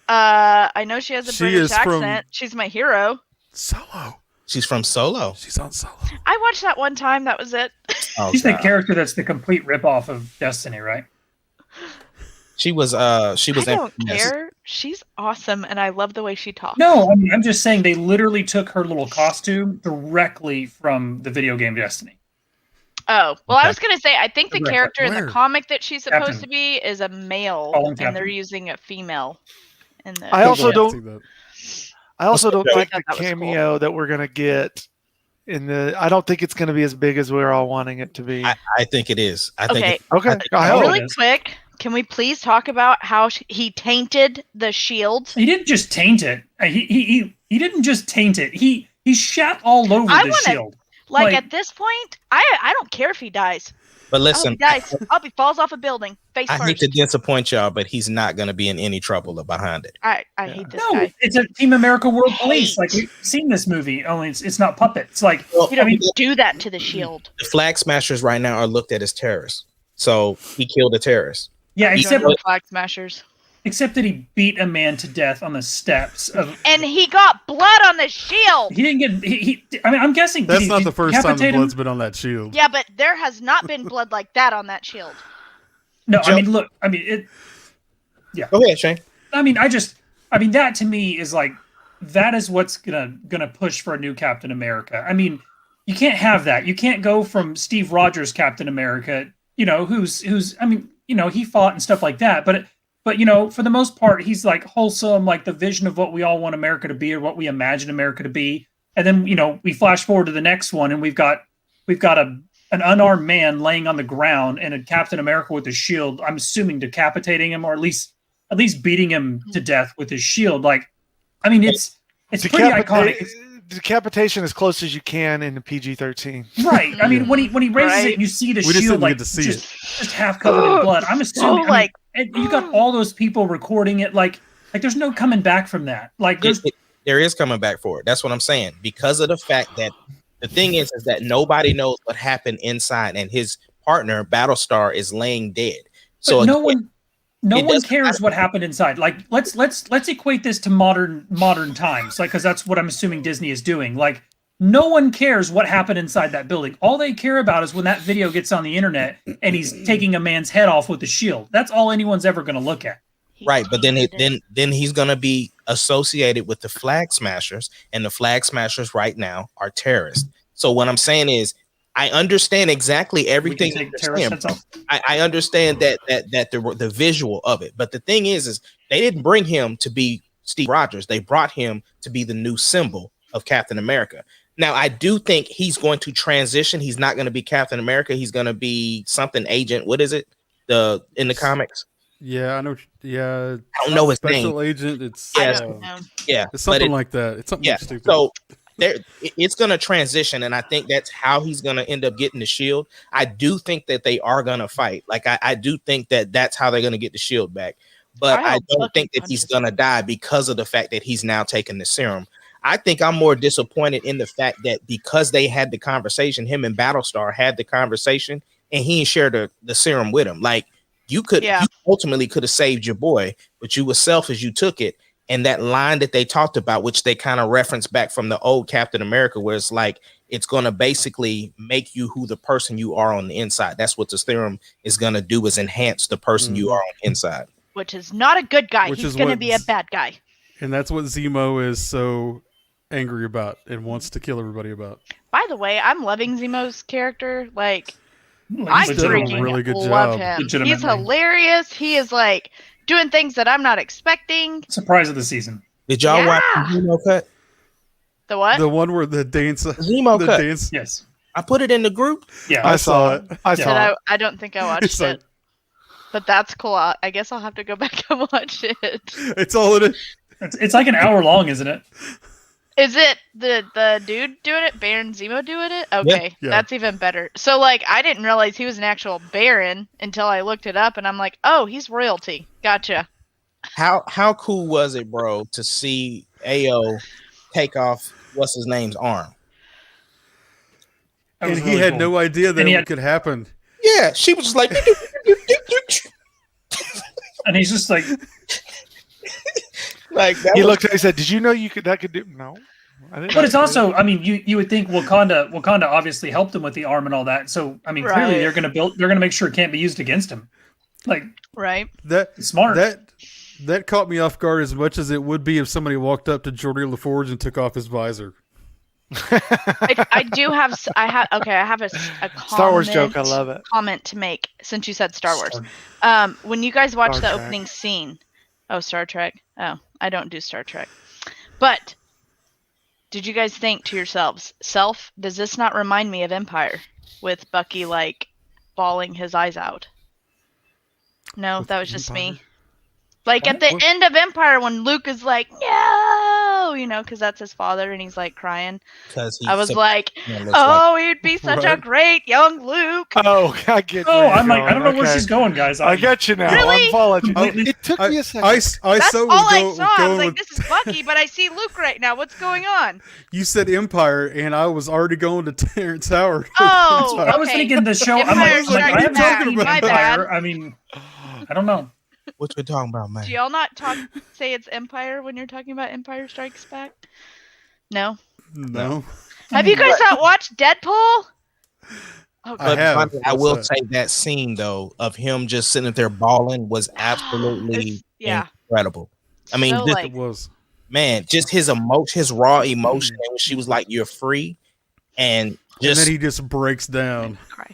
I know she has a She British is from- accent. She's my hero. Solo. She's from Solo. She's on Solo. I watched that one time. That was it. Oh, She's the God. character that's the complete ripoff of Destiny, right? She was I in don't yes. care. She's awesome, and I love the way she talks. No, I mean, I'm just saying they literally took her little costume directly from the video game Destiny. Oh, well, I Okay. was going to say, I think the Correct. character in Where? the comic that she's supposed Captain. to be is a male, Call him and they're Captain. using a female in the. I also Yeah, don't- see that. I also don't I like thought the that was cool. cameo that we're gonna get in the. I don't think it's gonna be as big as we're all wanting it to be. I think it is. I think Okay, it, Okay, I think- I Oh, hope. really it is. quick, can we please talk about how he tainted the shield? He didn't just taint it. He didn't just taint it. He shat all over I the wanna- shield. Like, Like- at this point, I don't care if he dies. But I hope listen, he dies. I hope he falls off a building face I first. hate to disappoint y'all, but he's not going to be in any trouble behind it. I hate this No, guy. it's a Team America World Police. Hate. Like we've seen this movie, only it's not puppets. Like Well, You don't I mean- do that to the shield. the Flag Smashers right now are looked at as terrorists. So he killed a terrorist. yeah, except Flag smashers. except that he beat a man to death on the steps of. And he got blood on the shield. He didn't get. He I mean, I'm guessing That's did he not the first time the decapitate him? blood's been on that shield. Yeah, but there has not been blood like that on that shield. No, Joe- I mean, look. I mean, it. Go ahead, Shane. I mean, I mean, that to me is like that is what's gonna push for a new Captain America. I mean, you can't have that. You can't go from Steve Rogers Captain America, who's I mean, he fought and stuff like that, but for the most part, he's like wholesome, like the vision of what we all want America to be or what we imagine America to be. And then, we flash forward to the next one and we've got an unarmed man laying on the ground and a Captain America with a shield, I'm assuming decapitating him or at least beating him to death with his shield. Like, I mean, it's pretty iconic. Decapitation as close as you can in the PG-13. Right. I mean, when he raises Right. it and you see the We just shield didn't like get to see just half covered in blood. I'm assuming like- and you got all those people recording it like there's no coming back from that. Like there's There is coming back for it. That's what I'm saying. Because of the fact that the thing is that nobody knows what happened inside, and his partner, Battlestar, is laying dead. So but no again, one it cares doesn't matter. what happened inside. Like let's equate this to modern times, like because that's what I'm assuming Disney is doing. Like no one cares what happened inside that building. All they care about is when that video gets on the internet and he's taking a man's head off with the shield. That's all anyone's ever going to look at. right, but then he's gonna be associated with the Flag Smashers, and the Flag Smashers right now are terrorists. So what I'm saying is, I understand exactly We can everything take you're terrorist saying, heads bro. off. I understand that the visual of it, but the thing is they didn't bring him to be Steve Rogers. They brought him to be the new symbol of Captain America. Now, I do think he's going to transition. He's not going to be Captain America. He's going to be something agent. What is it? In the comics? Yeah, I know. Yeah, I don't know his special name. agent. It's I Yes. don't know. Yeah, it's but something it- like that. It's something yeah. stupid. So it's going to transition, and I think that's how he's going to end up getting the shield. I do think that they are going to fight. Like I do think that that's how they're going to get the shield back. But I I hope don't Bucky think that he's punches going to die because of the fact that he's now taking the serum. I think I'm more disappointed in the fact that because they had the conversation, him and Battlestar had the conversation, and he shared the serum with him. Like you ultimately could have saved your boy, but you were selfish. You took it. And that line that they talked about, which they kind of referenced back from the old Captain America, where it's like, it's going to basically make you who the person you are on the inside. That's what the serum is going to do, is enhance the person you are on the inside. Which is not a good guy. Which He's is going to what be a bad guy. and that's what Zemo is so angry about and wants to kill everybody about. By the way, I'm loving Zemo's character. Like, Like, I He's done a freaking really good love job. him. He's Legitimately. hilarious. He is like doing things that I'm not expecting. surprise of the season. Did y'all watch the Yeah. Zemo cut? The what? The one where the dance, Zemo the cut. dance. Yes. I put it in the group. Yeah. I saw it. I Did saw it. I don't think I watched It's like- it. But that's cool. I guess I'll have to go back and watch it. It's all in it. It's like an hour long, isn't it? Is it the dude doing it? Baron Zemo doing it? Okay, Yeah. that's even better. So like, I didn't realize he was an actual Baron until I looked it up, and I'm like, oh, he's royalty. Gotcha. How cool was it, bro, to see AO take off what's his name's arm? And was he really had cool. no idea that And he it had- could happen. Yeah, she was just like, And he's just like, that He was- looked at me and said, "Did you know that could do?" No, I didn't. but it's know also, I mean, you would think Wakanda obviously helped him with the arm and all that. So I mean, clearly Right. they're gonna make sure it can't be used against him. Like, Right. it's smart. That caught me off guard as much as it would be if somebody walked up to Geordie LaForge and took off his visor. I have a comment, Star Wars joke. I love it. comment to make since you said Star Wars. Star- When you guys watch Star the Trek. opening scene, Star Trek. Oh, I don't do Star Trek. But did you guys think to yourselves, does this not remind me of Empire with Bucky like bawling his eyes out? No, With that was just Empire? me. Like at the What? end of Empire when Luke is like, no, because that's his father and he's like crying. because I was like, looks oh, he'd be such a Right. great young Luke. Oh, I get. Oh, where you're I'm like, I don't know going. where Okay. she's going, guys. I get you now. Really? I'm following you. Completely- It took me a second. I That's so all I was saw. I going was like, with, this is Bucky, but I see Luke right now. What's going on? you said Empire, and I was already going to Terrence Howard. with Oh, Empire. I was okay. thinking the show. I'm Empire like, Strikes I haven't Back. seen My Empire. bad. I mean, I don't know. what you talking about, man? Do y'all not say it's Empire when you're talking about Empire Strikes Back? No. No. Have you guys not watched Deadpool? Oh, I But have. Bonnie, I What's will that? say that scene though of him just sitting there bawling was absolutely yeah. incredible. I mean, So, just, like- It was. man, just his emotion, his raw emotion. And when she was like, "You're free," and And just then he just breaks down. Cry.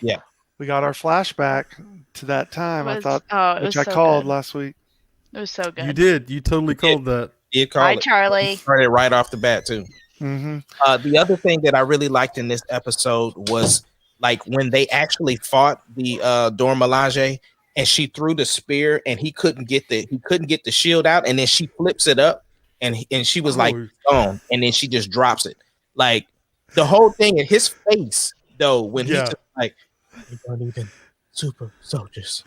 We got our flashback to that It time. I was- thought, oh, it which was I so called good. last week. It was so good. You did. You totally called that. did call Hi, it. Charlie. Started right off the bat too. Mm-hmm. The other thing that I really liked in this episode was like when they actually fought the Dora Milaje and she threw the spear and he couldn't get the shield out, and then she flips it up and she was like Oh. gone, and then she just drops it. Like the whole thing in his face though, when he's Yeah. just like, "We aren't even super soldiers."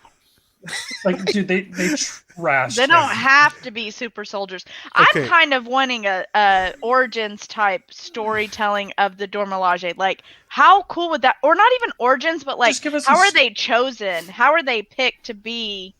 Like, dude, they trashed. They don't him. have to be super soldiers. Okay. I'm kind of wanting a origins type storytelling of the Dormilaje. Like, how cool would that? Or not even origins, but like, Just give us how a are s- they chosen? How are they picked to be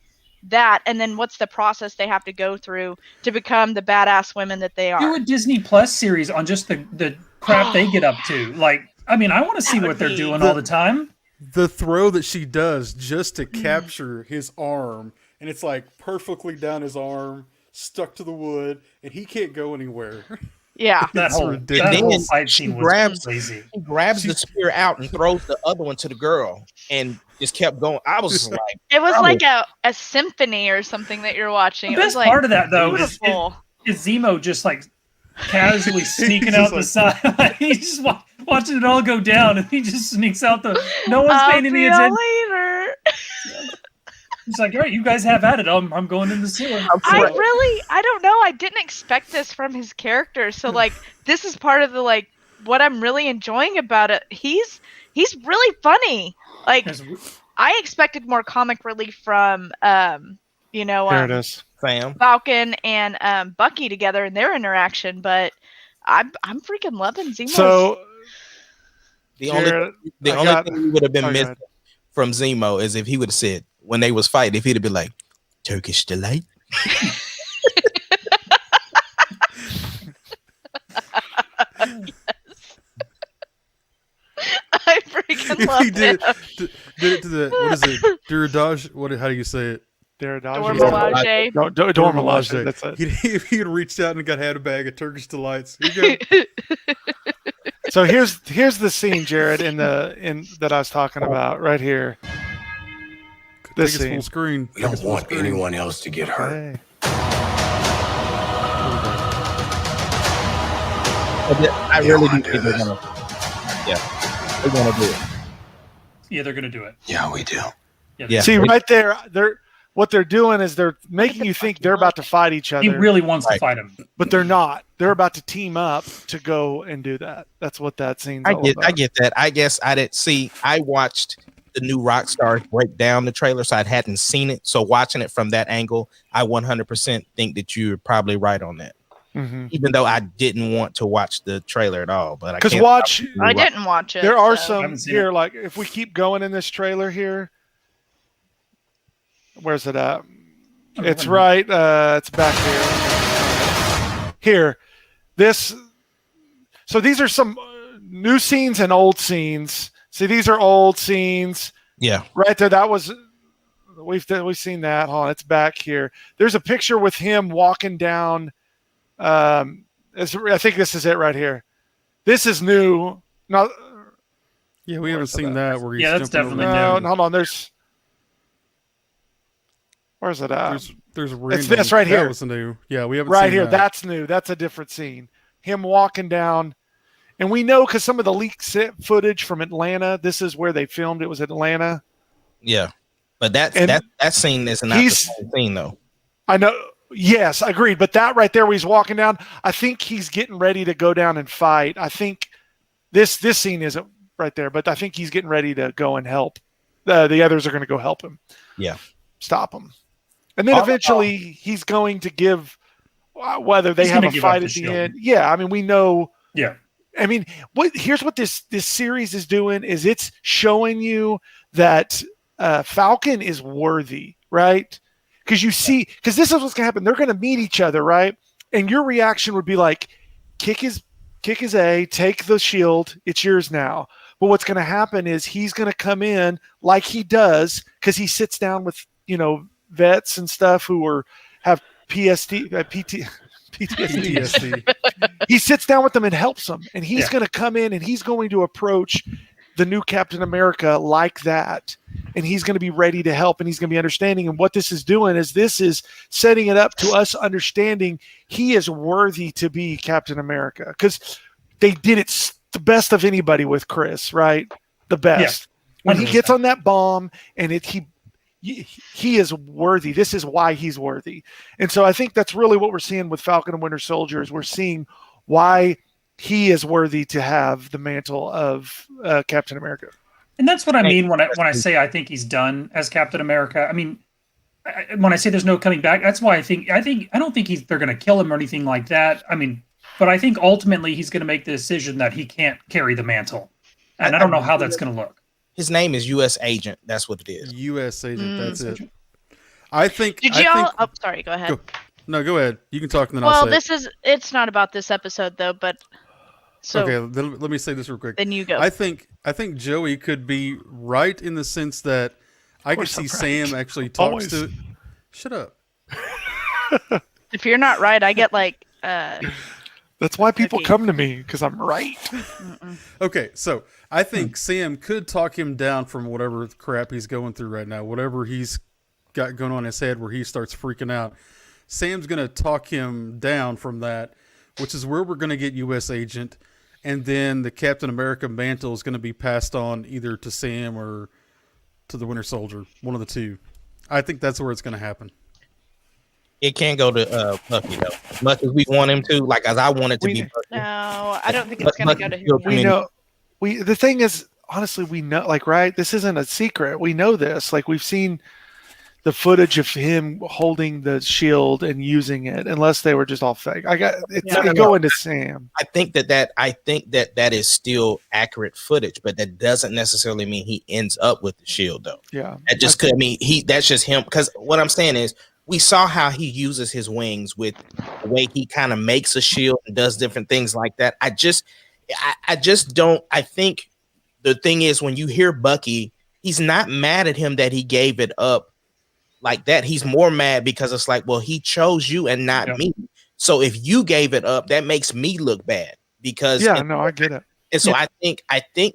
that? And then what's the process they have to go through to become the badass women that they Do are? a Disney Plus series on just the crap they get up to. Like, I mean, I want to see would what they're be- doing all the time. The throw that she does just to Mm. capture his arm, and it's like perfectly down his arm, stuck to the wood, and he can't go anywhere. Yeah. That It's whole ridiculous. that whole Then fight she scene was grabs- crazy. He grabs the spear out and throws the other one to the girl and just kept going. I was just like, It was Oh. like a symphony or something that you're watching. The It was best like part of that though is beautiful. Zemo just like casually sneaking out just the side. He's just watching it all go down, and he just sneaks out the. No one's I'll paying see any you attention. later. He's like, "All right, you guys have at it. I'm going in the sewer." I don't know. I didn't expect this from his character. So like, this is part of the like what I'm really enjoying about it. He's really funny. Like, There's- I expected more comic relief from There it is. "Fam, Falcon and Bucky together in their interaction, but I'm freaking loving Zemo's. So, the only Jared, the I only got- thing we would have been Sorry, go missing ahead. from Zemo is if he would have said when they was fighting, if he'd have been like Turkish delight." I freaking If love he did, him. did it to the what is it? Duradage? How do you say it? Dormilaje. Dormilaje. That's it. If he had reached out and had a bag of Turkish delights, here you go. So here's the scene, Jared, in that I was talking about right here. This Take us full scene. screen. We don't want anyone else to get hurt. Hey. I You really don't do wanna think do they're this. gonna. Yeah, they're gonna do it. Yeah, they're gonna do it. Yeah, we do. Yeah. See right there, what they're doing is they're making you think they're about to fight each He other, really wants to Right. fight him. but they're not. They're about to team up to go and do that. That's what that scene's I all get about. that. I guess I didn't see. I watched the new Rockstar break down the trailer, so I hadn't seen it. So watching it from that angle, I 100% think that you're probably right on that. even though I didn't want to watch the trailer at all. But because watch, I didn't watch it. there are so. some here. Like if we keep going in this trailer here, where's it at? It's right. It's back here. Here, this. So these are some new scenes and old scenes. See, these are old scenes. Yeah, right there. That was we've seen that. Hold on, it's back here. There's a picture with him walking down. I think this is it right here. This is new. No, Yeah, we haven't seen that. Where he's that's jumping definitely over. new. hold on. Where's it at? There's It's this right here. That was new. Yeah, we haven't Right seen here. that. That's new. That's a different scene. Him walking down. And we know because some of the leaked footage from Atlanta, this is where they filmed. It was Atlanta. yeah. But that scene is not the same scene, though. I know. Yes, agreed. But that right there where he's walking down, I think he's getting ready to go down and fight. I think this scene isn't right there, but I think he's getting ready to go and help. The others are going to go help him. Yeah. Stop him. And then eventually he's going to give, whether they have a fight at the end. Yeah, I mean, we know. Yeah. I mean, here's what this series is doing is it's showing you that Falcon is worthy, right? Because this is what's going to happen. They're going to meet each other, right? And your reaction would be like, kick his A, take the shield, it's yours now. But what's going to happen is he's going to come in like he does because he sits down with, vets and stuff who have PTSD. He sits down with them and helps them. And he's going to come in and he's going to approach the new Captain America like that. And he's going to be ready to help and he's going to be understanding. And what this is doing is this is setting it up to us understanding he is worthy to be Captain America. Because they did it the best of anybody with Chris, right? The best. Yeah, when he gets on that bomb and he is worthy. This is why he's worthy. And so I think that's really what we're seeing with Falcon and Winter Soldier is we're seeing why he is worthy to have the mantle of Captain America. And that's what I mean when I say I think he's done as Captain America. I mean, when I say there's no coming back, that's why I don't think they're going to kill him or anything like that. I mean, but I think ultimately he's going to make the decision that he can't carry the mantle. And I don't know how that's going to look. His name is U.S. Agent. That's what it is. U.S. Agent. That's it. I think. Did y'all? Oh, sorry. Go ahead. Go ahead. You can talk and then I'll say. It's not about this episode though, but. So, okay, let me say this real quick. Then you go. I think Joey could be right in the sense that I could see Sam actually talks to. Shut up. If you're not right, I get like. That's why people come to me because I'm right. Okay, so I think Sam could talk him down from whatever crap he's going through right now, whatever he's got going on in his head where he starts freaking out. Sam's going to talk him down from that, which is where we're going to get U.S. Agent, and then the Captain America mantle is going to be passed on either to Sam or to the Winter Soldier, one of the two. I think that's where it's going to happen. It can't go to Bucky though. Much as we want him to, like as I want it to be. Bucky. No, I don't think it's going to go to him. We know. The thing is, honestly, we know. Like, right? This isn't a secret. We know this. Like, we've seen the footage of him holding the shield and using it, unless they were just all fake. Go into Sam. I think that is still accurate footage, but that doesn't necessarily mean he ends up with the shield, though. Yeah, that just could mean that's just him. Because what I'm saying is, we saw how he uses his wings with the way he kind of makes a shield and does different things like that. I just don't. I think the thing is when you hear Bucky, he's not mad at him that he gave it up like that. He's more mad because it's like, well, he chose you and not me. So if you gave it up, that makes me look bad because I get it. And so I think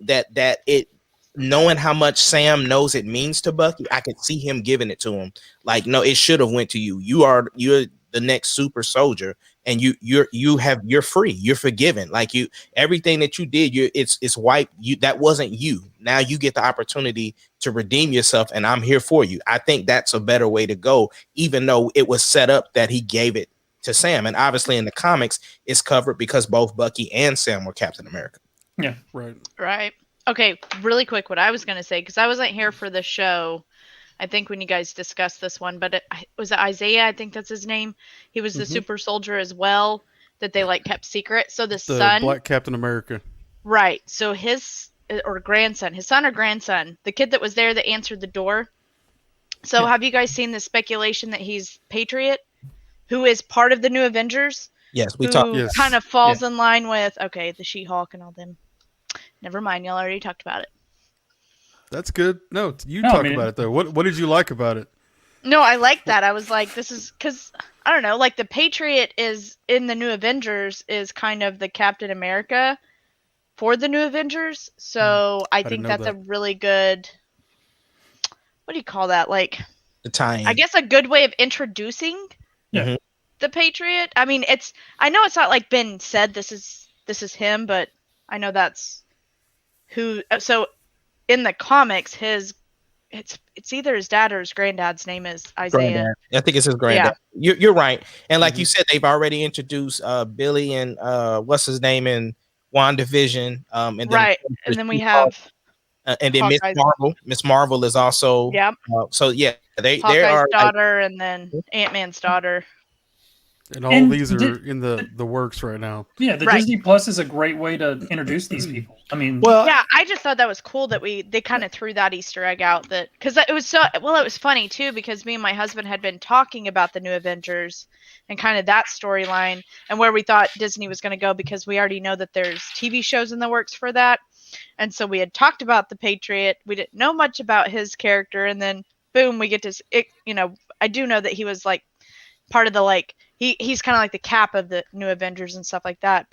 that it, knowing how much Sam knows it means to Bucky, I could see him giving it to him. Like, no, it should have went to you. You're the next super soldier, and you're free. You're forgiven. Like everything that you did, it's wiped. That wasn't you. Now you get the opportunity to redeem yourself, and I'm here for you. I think that's a better way to go, even though it was set up that he gave it to Sam, and obviously in the comics, it's covered because both Bucky and Sam were Captain America. Yeah, right. Okay, really quick, what I was going to say, because I wasn't here for the show, I think when you guys discussed this one, but was it Isaiah? I think that's his name. He was the super soldier as well. that they like kept secret. So the The son, Black Captain America. right? So his or grandson, his son or grandson, the kid that was there that answered the door. So have you guys seen the speculation that he's Patriot, who is part of the New Avengers? Yes, we Who talked. Yes. kind of falls in line with the She-Hulk and all them. Never mind, y'all already talked about it. That's good. No, you No, talk I mean- about it though. What did you like about it? No, I like that. I was like, this is because I don't know, like the Patriot is in the New Avengers is kind of the Captain America for the New Avengers. So I didn't think know that's that. a really good. What do you call that? Like, The tie-in. I guess a good way of introducing Yeah. the Patriot. I mean, I know it's not like been said this is him, but I know that's who. So in the comics, it's either his dad or his granddad's name is Isaiah. Granddad. I think it's his granddad. You're right. And like you said, they've already introduced Billy and what's his name in WandaVision. And then Right, and then we have and then Miss Hawkeye's- Marvel. Miss Marvel is also. Yep. So yeah, they Hawkeye's are. daughter and then Ant-Man's daughter. And all And these are in the works right now. Yeah, the Right. Disney Plus is a great way to introduce these people. I mean, Well, Yeah, I just thought that was cool that they kind of threw that Easter egg out because it was it was funny too because me and my husband had been talking about the New Avengers and kind of that storyline and where we thought Disney was going to go because we already know that there's TV shows in the works for that. And so we had talked about the Patriot. We didn't know much about his character and then boom, we get to I do know that he was like part of the he's kind of like the cap of the New Avengers and stuff like that,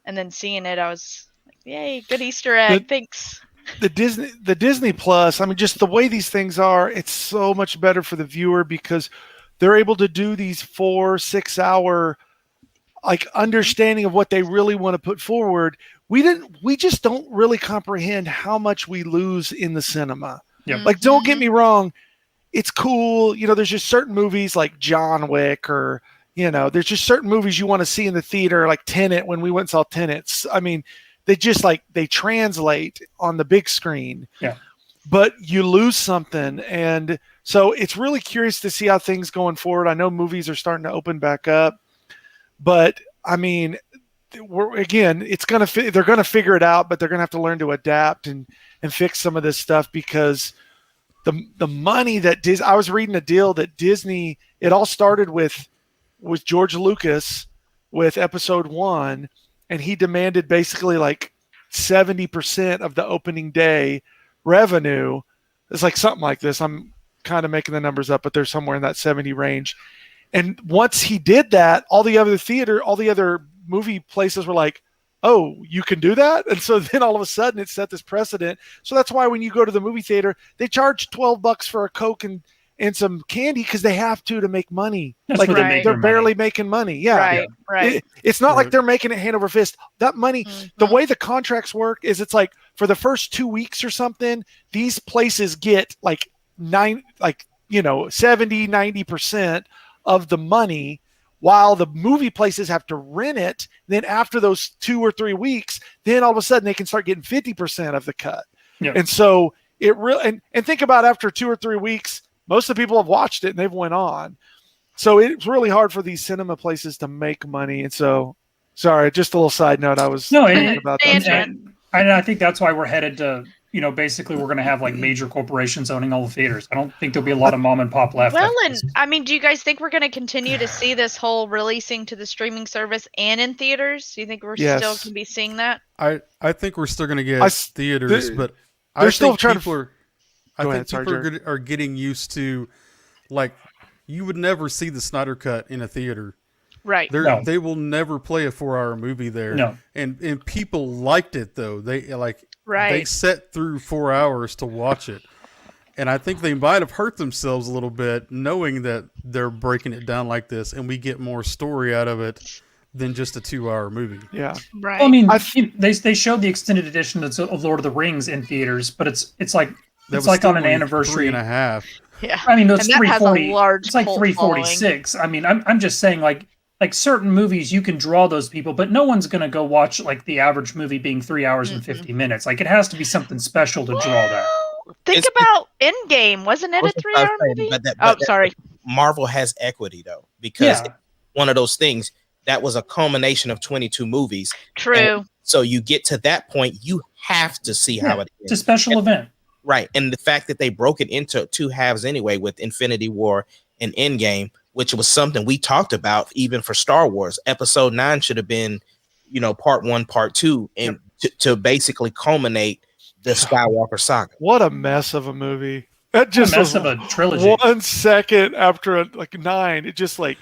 and then seeing it I was like, yay, good Easter egg. Thanks. the Disney Plus, I mean, just the way these things are, it's so much better for the viewer because they're able to do these 4-6 hour like understanding of what they really want to put forward. We just don't really comprehend how much we lose in the cinema. Yep. Like, don't get me wrong, it's cool. There's just certain movies like John Wick or, there's just certain movies you want to see in the theater, like Tenet, when we went and saw Tenet. I mean, they just they translate on the big screen. Yeah. But you lose something. And so it's really curious to see how things going forward. I know movies are starting to open back up, but I mean, it's going to, they're going to figure it out, but they're going to have to learn to adapt and fix some of this stuff because the money that I was reading a deal that Disney, it all started with George Lucas with episode 1, and he demanded basically like 70% of the opening day revenue. It's like something like this. I'm kind of making the numbers up, but they're somewhere in that 70 range. And once he did that, all the other movie places were like, oh, you can do that? And so then all of a sudden it set this precedent. So that's why when you go to the movie theater, they charge $12 for a Coke and some candy because they have to make money. That's Like where they make they're their barely money. making money. Yeah. Right. It's not like Right. they're making it hand over fist. That money, the way the contracts work is it's like for the first 2 weeks or something, these places get 70, 90% of the money while the movie places have to rent it. Then after those 2 or 3 weeks, then all of a sudden they can start getting 50% of the cut. Yeah. And so it really, and think about after 2 or 3 weeks, most of the people have watched it and they've went on. So it's really hard for these cinema places to make money. And so, sorry, just a little side note. I was thinking about that. And- I think that's why we're headed to, basically we're going to have like major corporations owning all the theaters. I don't think there'll be a lot of mom and pop left. Well, and I mean, do you guys think we're going to continue to see this whole releasing to the streaming service and in theaters? Do you think we're still Yes. going to be seeing that? I think we're still going to get I- theaters, they- but they're I still think trying to- people are. I Go think ahead, sorry, people Jared. are getting used to, like, you would never see the Snyder Cut in a theater. Right. No. They will never play a 4-hour movie there. No. And people liked it though. They Right. they sat through 4 hours to watch it. And I think they might have hurt themselves a little bit knowing that they're breaking it down like this and we get more story out of it than just a 2-hour movie. Yeah. Right. Well, I mean, I've- they showed the extended edition of Lord of the Rings in theaters, but it's like That it's was like still on an only anniversary. 3.5. yeah. I mean, it's And that has a 340. large It's like cult 346. I mean, I'm just saying like certain movies you can draw those people, but no one's going to go watch like the average movie being 3 hours and 50 minutes. Like it has to be something special to draw that. Well, think It's- about Endgame. Wasn't it a 3-hour movie? But Oh, sorry. Marvel has equity though, because Yeah. it's one of those things. that was a culmination of 22 movies. True. And so you get to that point, you have to see how it It's a ends. special event. Right. And the fact that they broke it into two halves anyway with Infinity War and Endgame, which was something we talked about even for Star Wars. Episode 9 should have been, part 1, part 2, and to basically culminate the Skywalker saga. What a mess of a movie. That just a mess was of a trilogy. 1 second after 9. It just like,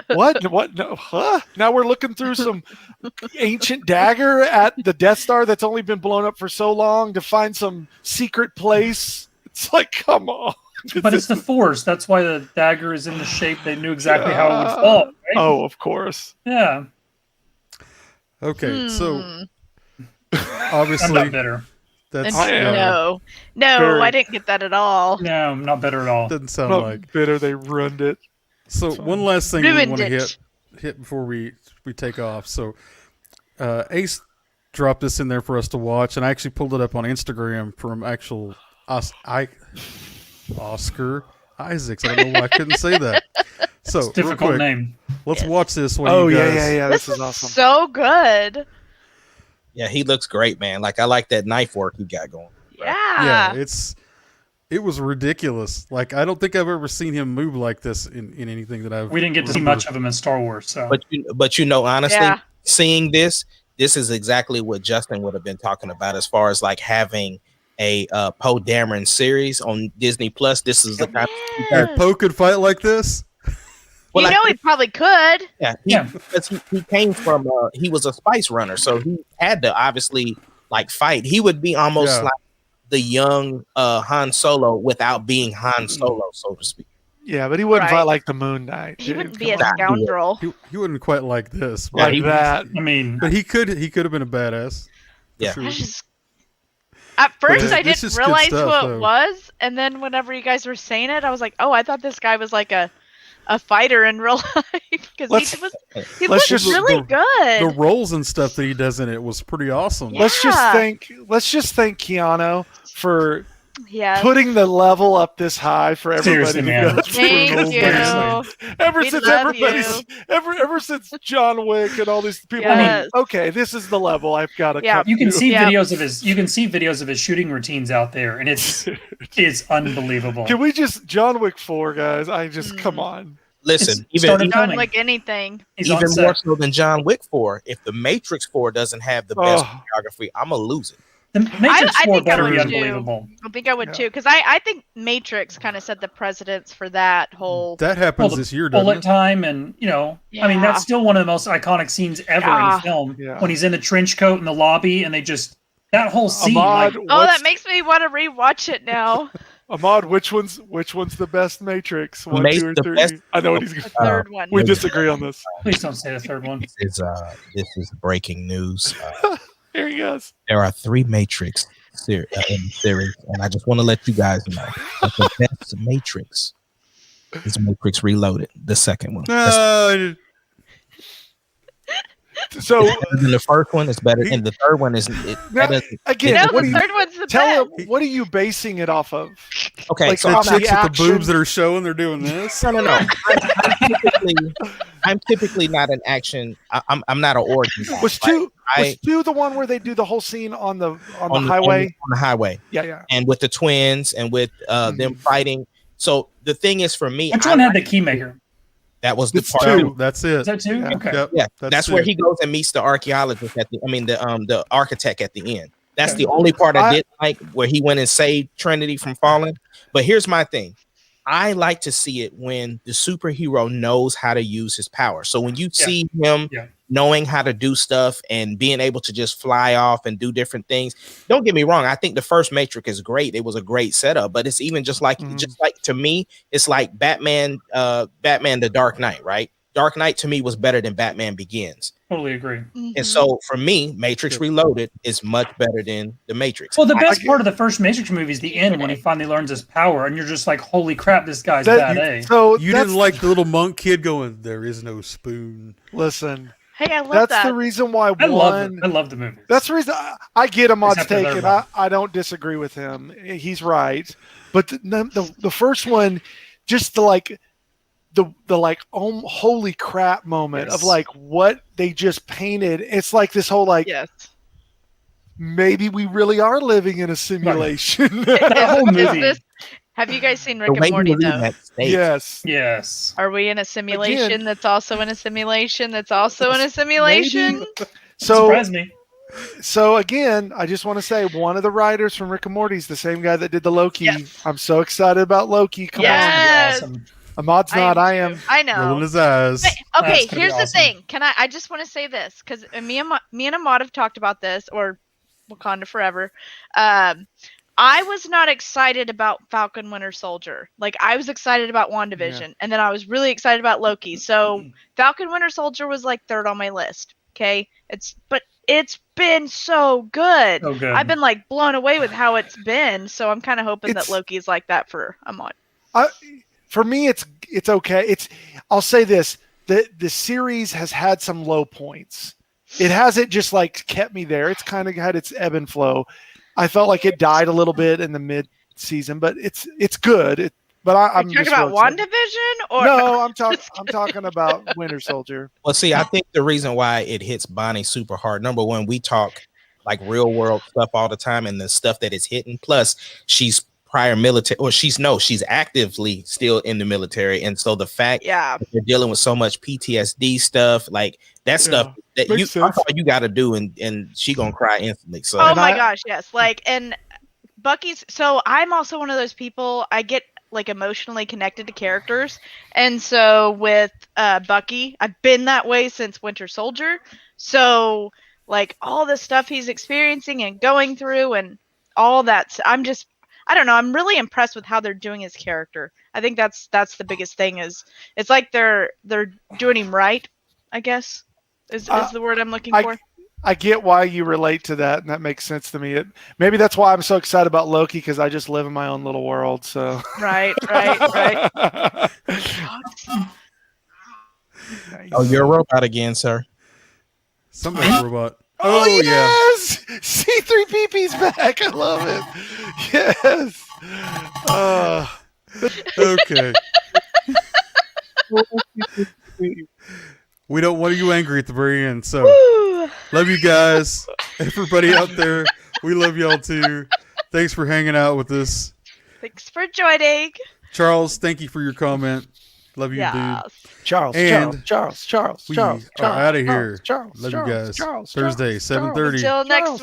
what? No, huh? Now we're looking through some ancient dagger at the Death Star that's only been blown up for so long to find some secret place. It's like, come on. But it's the Force. That's why the dagger is in the shape. They knew exactly how it would fall. Right? Oh, of course. Yeah. Okay, so I'm obviously not bitter. that's No, Very- I didn't get that at all. No, I'm not bitter at all. doesn't sound Not like. bitter. They ruined it. So one last thing we Ruined want to it. hit before we take off. So Ace dropped this in there for us to watch, and I actually pulled it up on Instagram from actual Oscar Isaacs. I don't know why I couldn't say that. So real Difficult quick, name. let's Yes. watch this. While Oh, you guys, yeah. This This is is awesome. so good. Yeah, he looks great, man. Like I like that knife work he got going. Yeah. Yeah, it was ridiculous. Like I don't think I've ever seen him move like this in anything that I've. We didn't get to see much of him in Star Wars, so But honestly, Yeah. seeing this is exactly what Justin would have been talking about as far as like having a Poe Dameron series on Disney Plus. This is the kind Yes. Poe could fight like this. Well, you know he probably could. because he came from he was a spice runner, so he had to obviously like fight. He would be almost Yeah. like the young Han Solo without being Han Solo, so to speak. Yeah, but he wouldn't Right. fight like the Moon Knight. He dude. wouldn't be a Come on. scoundrel. He wouldn't quite like this, Yeah, but, Like that. I mean, but he could have been a badass. for Yeah. sure. I just at first this- I this didn't is good realize stuff, who though. it was, and then whenever you guys were saying it, I was like, oh, I thought this guy was like a fighter in real life because Let's- he let's looked just- really good. The roles and stuff that he does in it was pretty awesome. Yeah. Let's just thank Keanu for Yeah. putting the level up this high for everybody Seriously, to man. go through. Thank you. Seriously. Ever We since love everybody's ever since John Wick and all these people, Yes. okay, this is the level I've got to Yeah. come you can to. see Yeah. videos of his shooting routines out there, and it's unbelievable. Can we just John Wick 4, guys? I just come on. Listen, It's even started Done filming. like anything. He's on even set. more so than John Wick 4. If the Matrix 4 doesn't have the best Oh. choreography, I'm gonna lose it. The Matrix I 4 think I better be would too. unbelievable. I think I would Yeah. too, because I think Matrix kind of set the precedence for that whole. That Well, happens the this year, doesn't bullet it? time, and I mean, that's still one of the most iconic scenes ever Yeah. in film. Yeah. When he's in the trench coat in the lobby, and they just that whole scene. Ahmad, like, Oh, that makes me want to rewatch it now. Ahmad, which one's the best Matrix? 1, 2, or The 3? best- I know what he's The going. third one. We disagree on this. please don't say the third one. This is breaking news. Here he goes. There are 3 Matrix in the series, and I just want to let you guys know that the best Matrix is Matrix Reloaded, the second one. That's No, So better than the first one. It's better, and the third one is now, again, No, what the do you third one's the tell best. him? What are you basing it off of? okay. like, So off the I'm not, chicks with the action. boobs that are showing, they're doing this. no. I'm typically not an action. I'm not an origin guy. Was Like, two I- was two the one where they do the whole scene on the on highway? on the highway, Yeah. and with the twins and with them fighting. So the thing is, for me, Which one had the keymaker? that was the It's part. two. That's it. Is that two? Yeah. Okay. Yep, Yeah, that's it. where he goes and meets the archaeologist at the architect at the end. That's Okay. the only part I I- didn't like, where he went and saved Trinity from falling. But here's my thing. I like to see it when the superhero knows how to use his power. So when you see him Yeah. knowing how to do stuff and being able to just fly off and do different things, don't get me wrong. I think the first Matrix is great. It was a great setup, but it's even just like to me, it's like Batman, The Dark Knight, right? Dark Knight to me was better than Batman Begins. Totally agree. And so for me, Matrix Reloaded is much better than the Matrix. Well, the best part of the first Matrix movie is the end when he finally learns his power, and you're just like, "Holy crap, this guy's bad." Eh? So You that's- didn't like the little monk kid going, "There is no spoon." listen. Hey, I love That's that. the reason why I one. love the movie. That's the reason I get Ahmad's Except the take, third and one. I don't disagree with him. He's right, but the first one, just the like the like holy crap moment of Yes. like what they just painted. It's like this whole like Yes. maybe we really are living in a simulation. That whole Is movie. this? Have you guys seen The Rick and way he Morty was in though? that state. Yes. Yes. Are we in a simulation Again, that's also in a simulation that's also in a simulation? So Surprised me. So again, I just want to say one of the writers from Rick and Morty is the same guy that did the Loki. Yes. I'm so excited about Loki. Come Yes. Awesome. on. Ahmad's not, I am. too. I know. Rolling his eyes. But, okay, That's gonna be here's the awesome. thing. I just want to say this because me and Ahmad have talked about this, or Wakanda Forever. I was not excited about Falcon Winter Soldier. Like, I was excited about WandaVision, and then I was really excited about Loki. So Falcon Winter Soldier was like third on my list. Okay, but it's been so good. So good. I've been like blown away with how it's been. So I'm kind of hoping It's- that Loki's like that for Ahmad. For me, it's okay. I'll say this: the series has had some low points. It hasn't just like kept me there. It's kind of had its ebb and flow. I felt like it died a little bit in the mid season, but it's good. I'm talking just about real excited. WandaVision, or No, I'm talking about Winter Soldier. Well, see, I think the reason why it hits Bonnie super hard, number one, we talk like real world stuff all the time, and the stuff that is hitting. Plus, she's prior military, or she's actively still in the military, and so the fact yeah. that you're dealing with so much PTSD stuff, like that stuff that makes sense. that's all you got to do, and she gonna cry instantly. So Oh my gosh, yes. Like, and Bucky's. So I'm also one of those people. I get like emotionally connected to characters, and so with Bucky, I've been that way since Winter Soldier. So like all the stuff he's experiencing and going through, and all that, I don't know. I'm really impressed with how they're doing his character. I think that's the biggest thing. Is it's like they're doing him right. I guess is the word I'm looking for. I get why you relate to that, and that makes sense to me. Maybe that's why I'm so excited about Loki, because I just live in my own little world. So Right. oh, you're a robot again, sir. Something like robot. Oh, yeah. yes! C3PP's back. I love it. Yes. Okay. We don't want you angry at the very end, so Woo! love you guys. Everybody out there, we love y'all too. Thanks for hanging out with us. Thanks for joining. Charles, thank you for your comment. Love you, Yeah. dude. Charles. We Charles. are out of here. Charles. Love you guys. Charles. Thursday, 7:30. Until next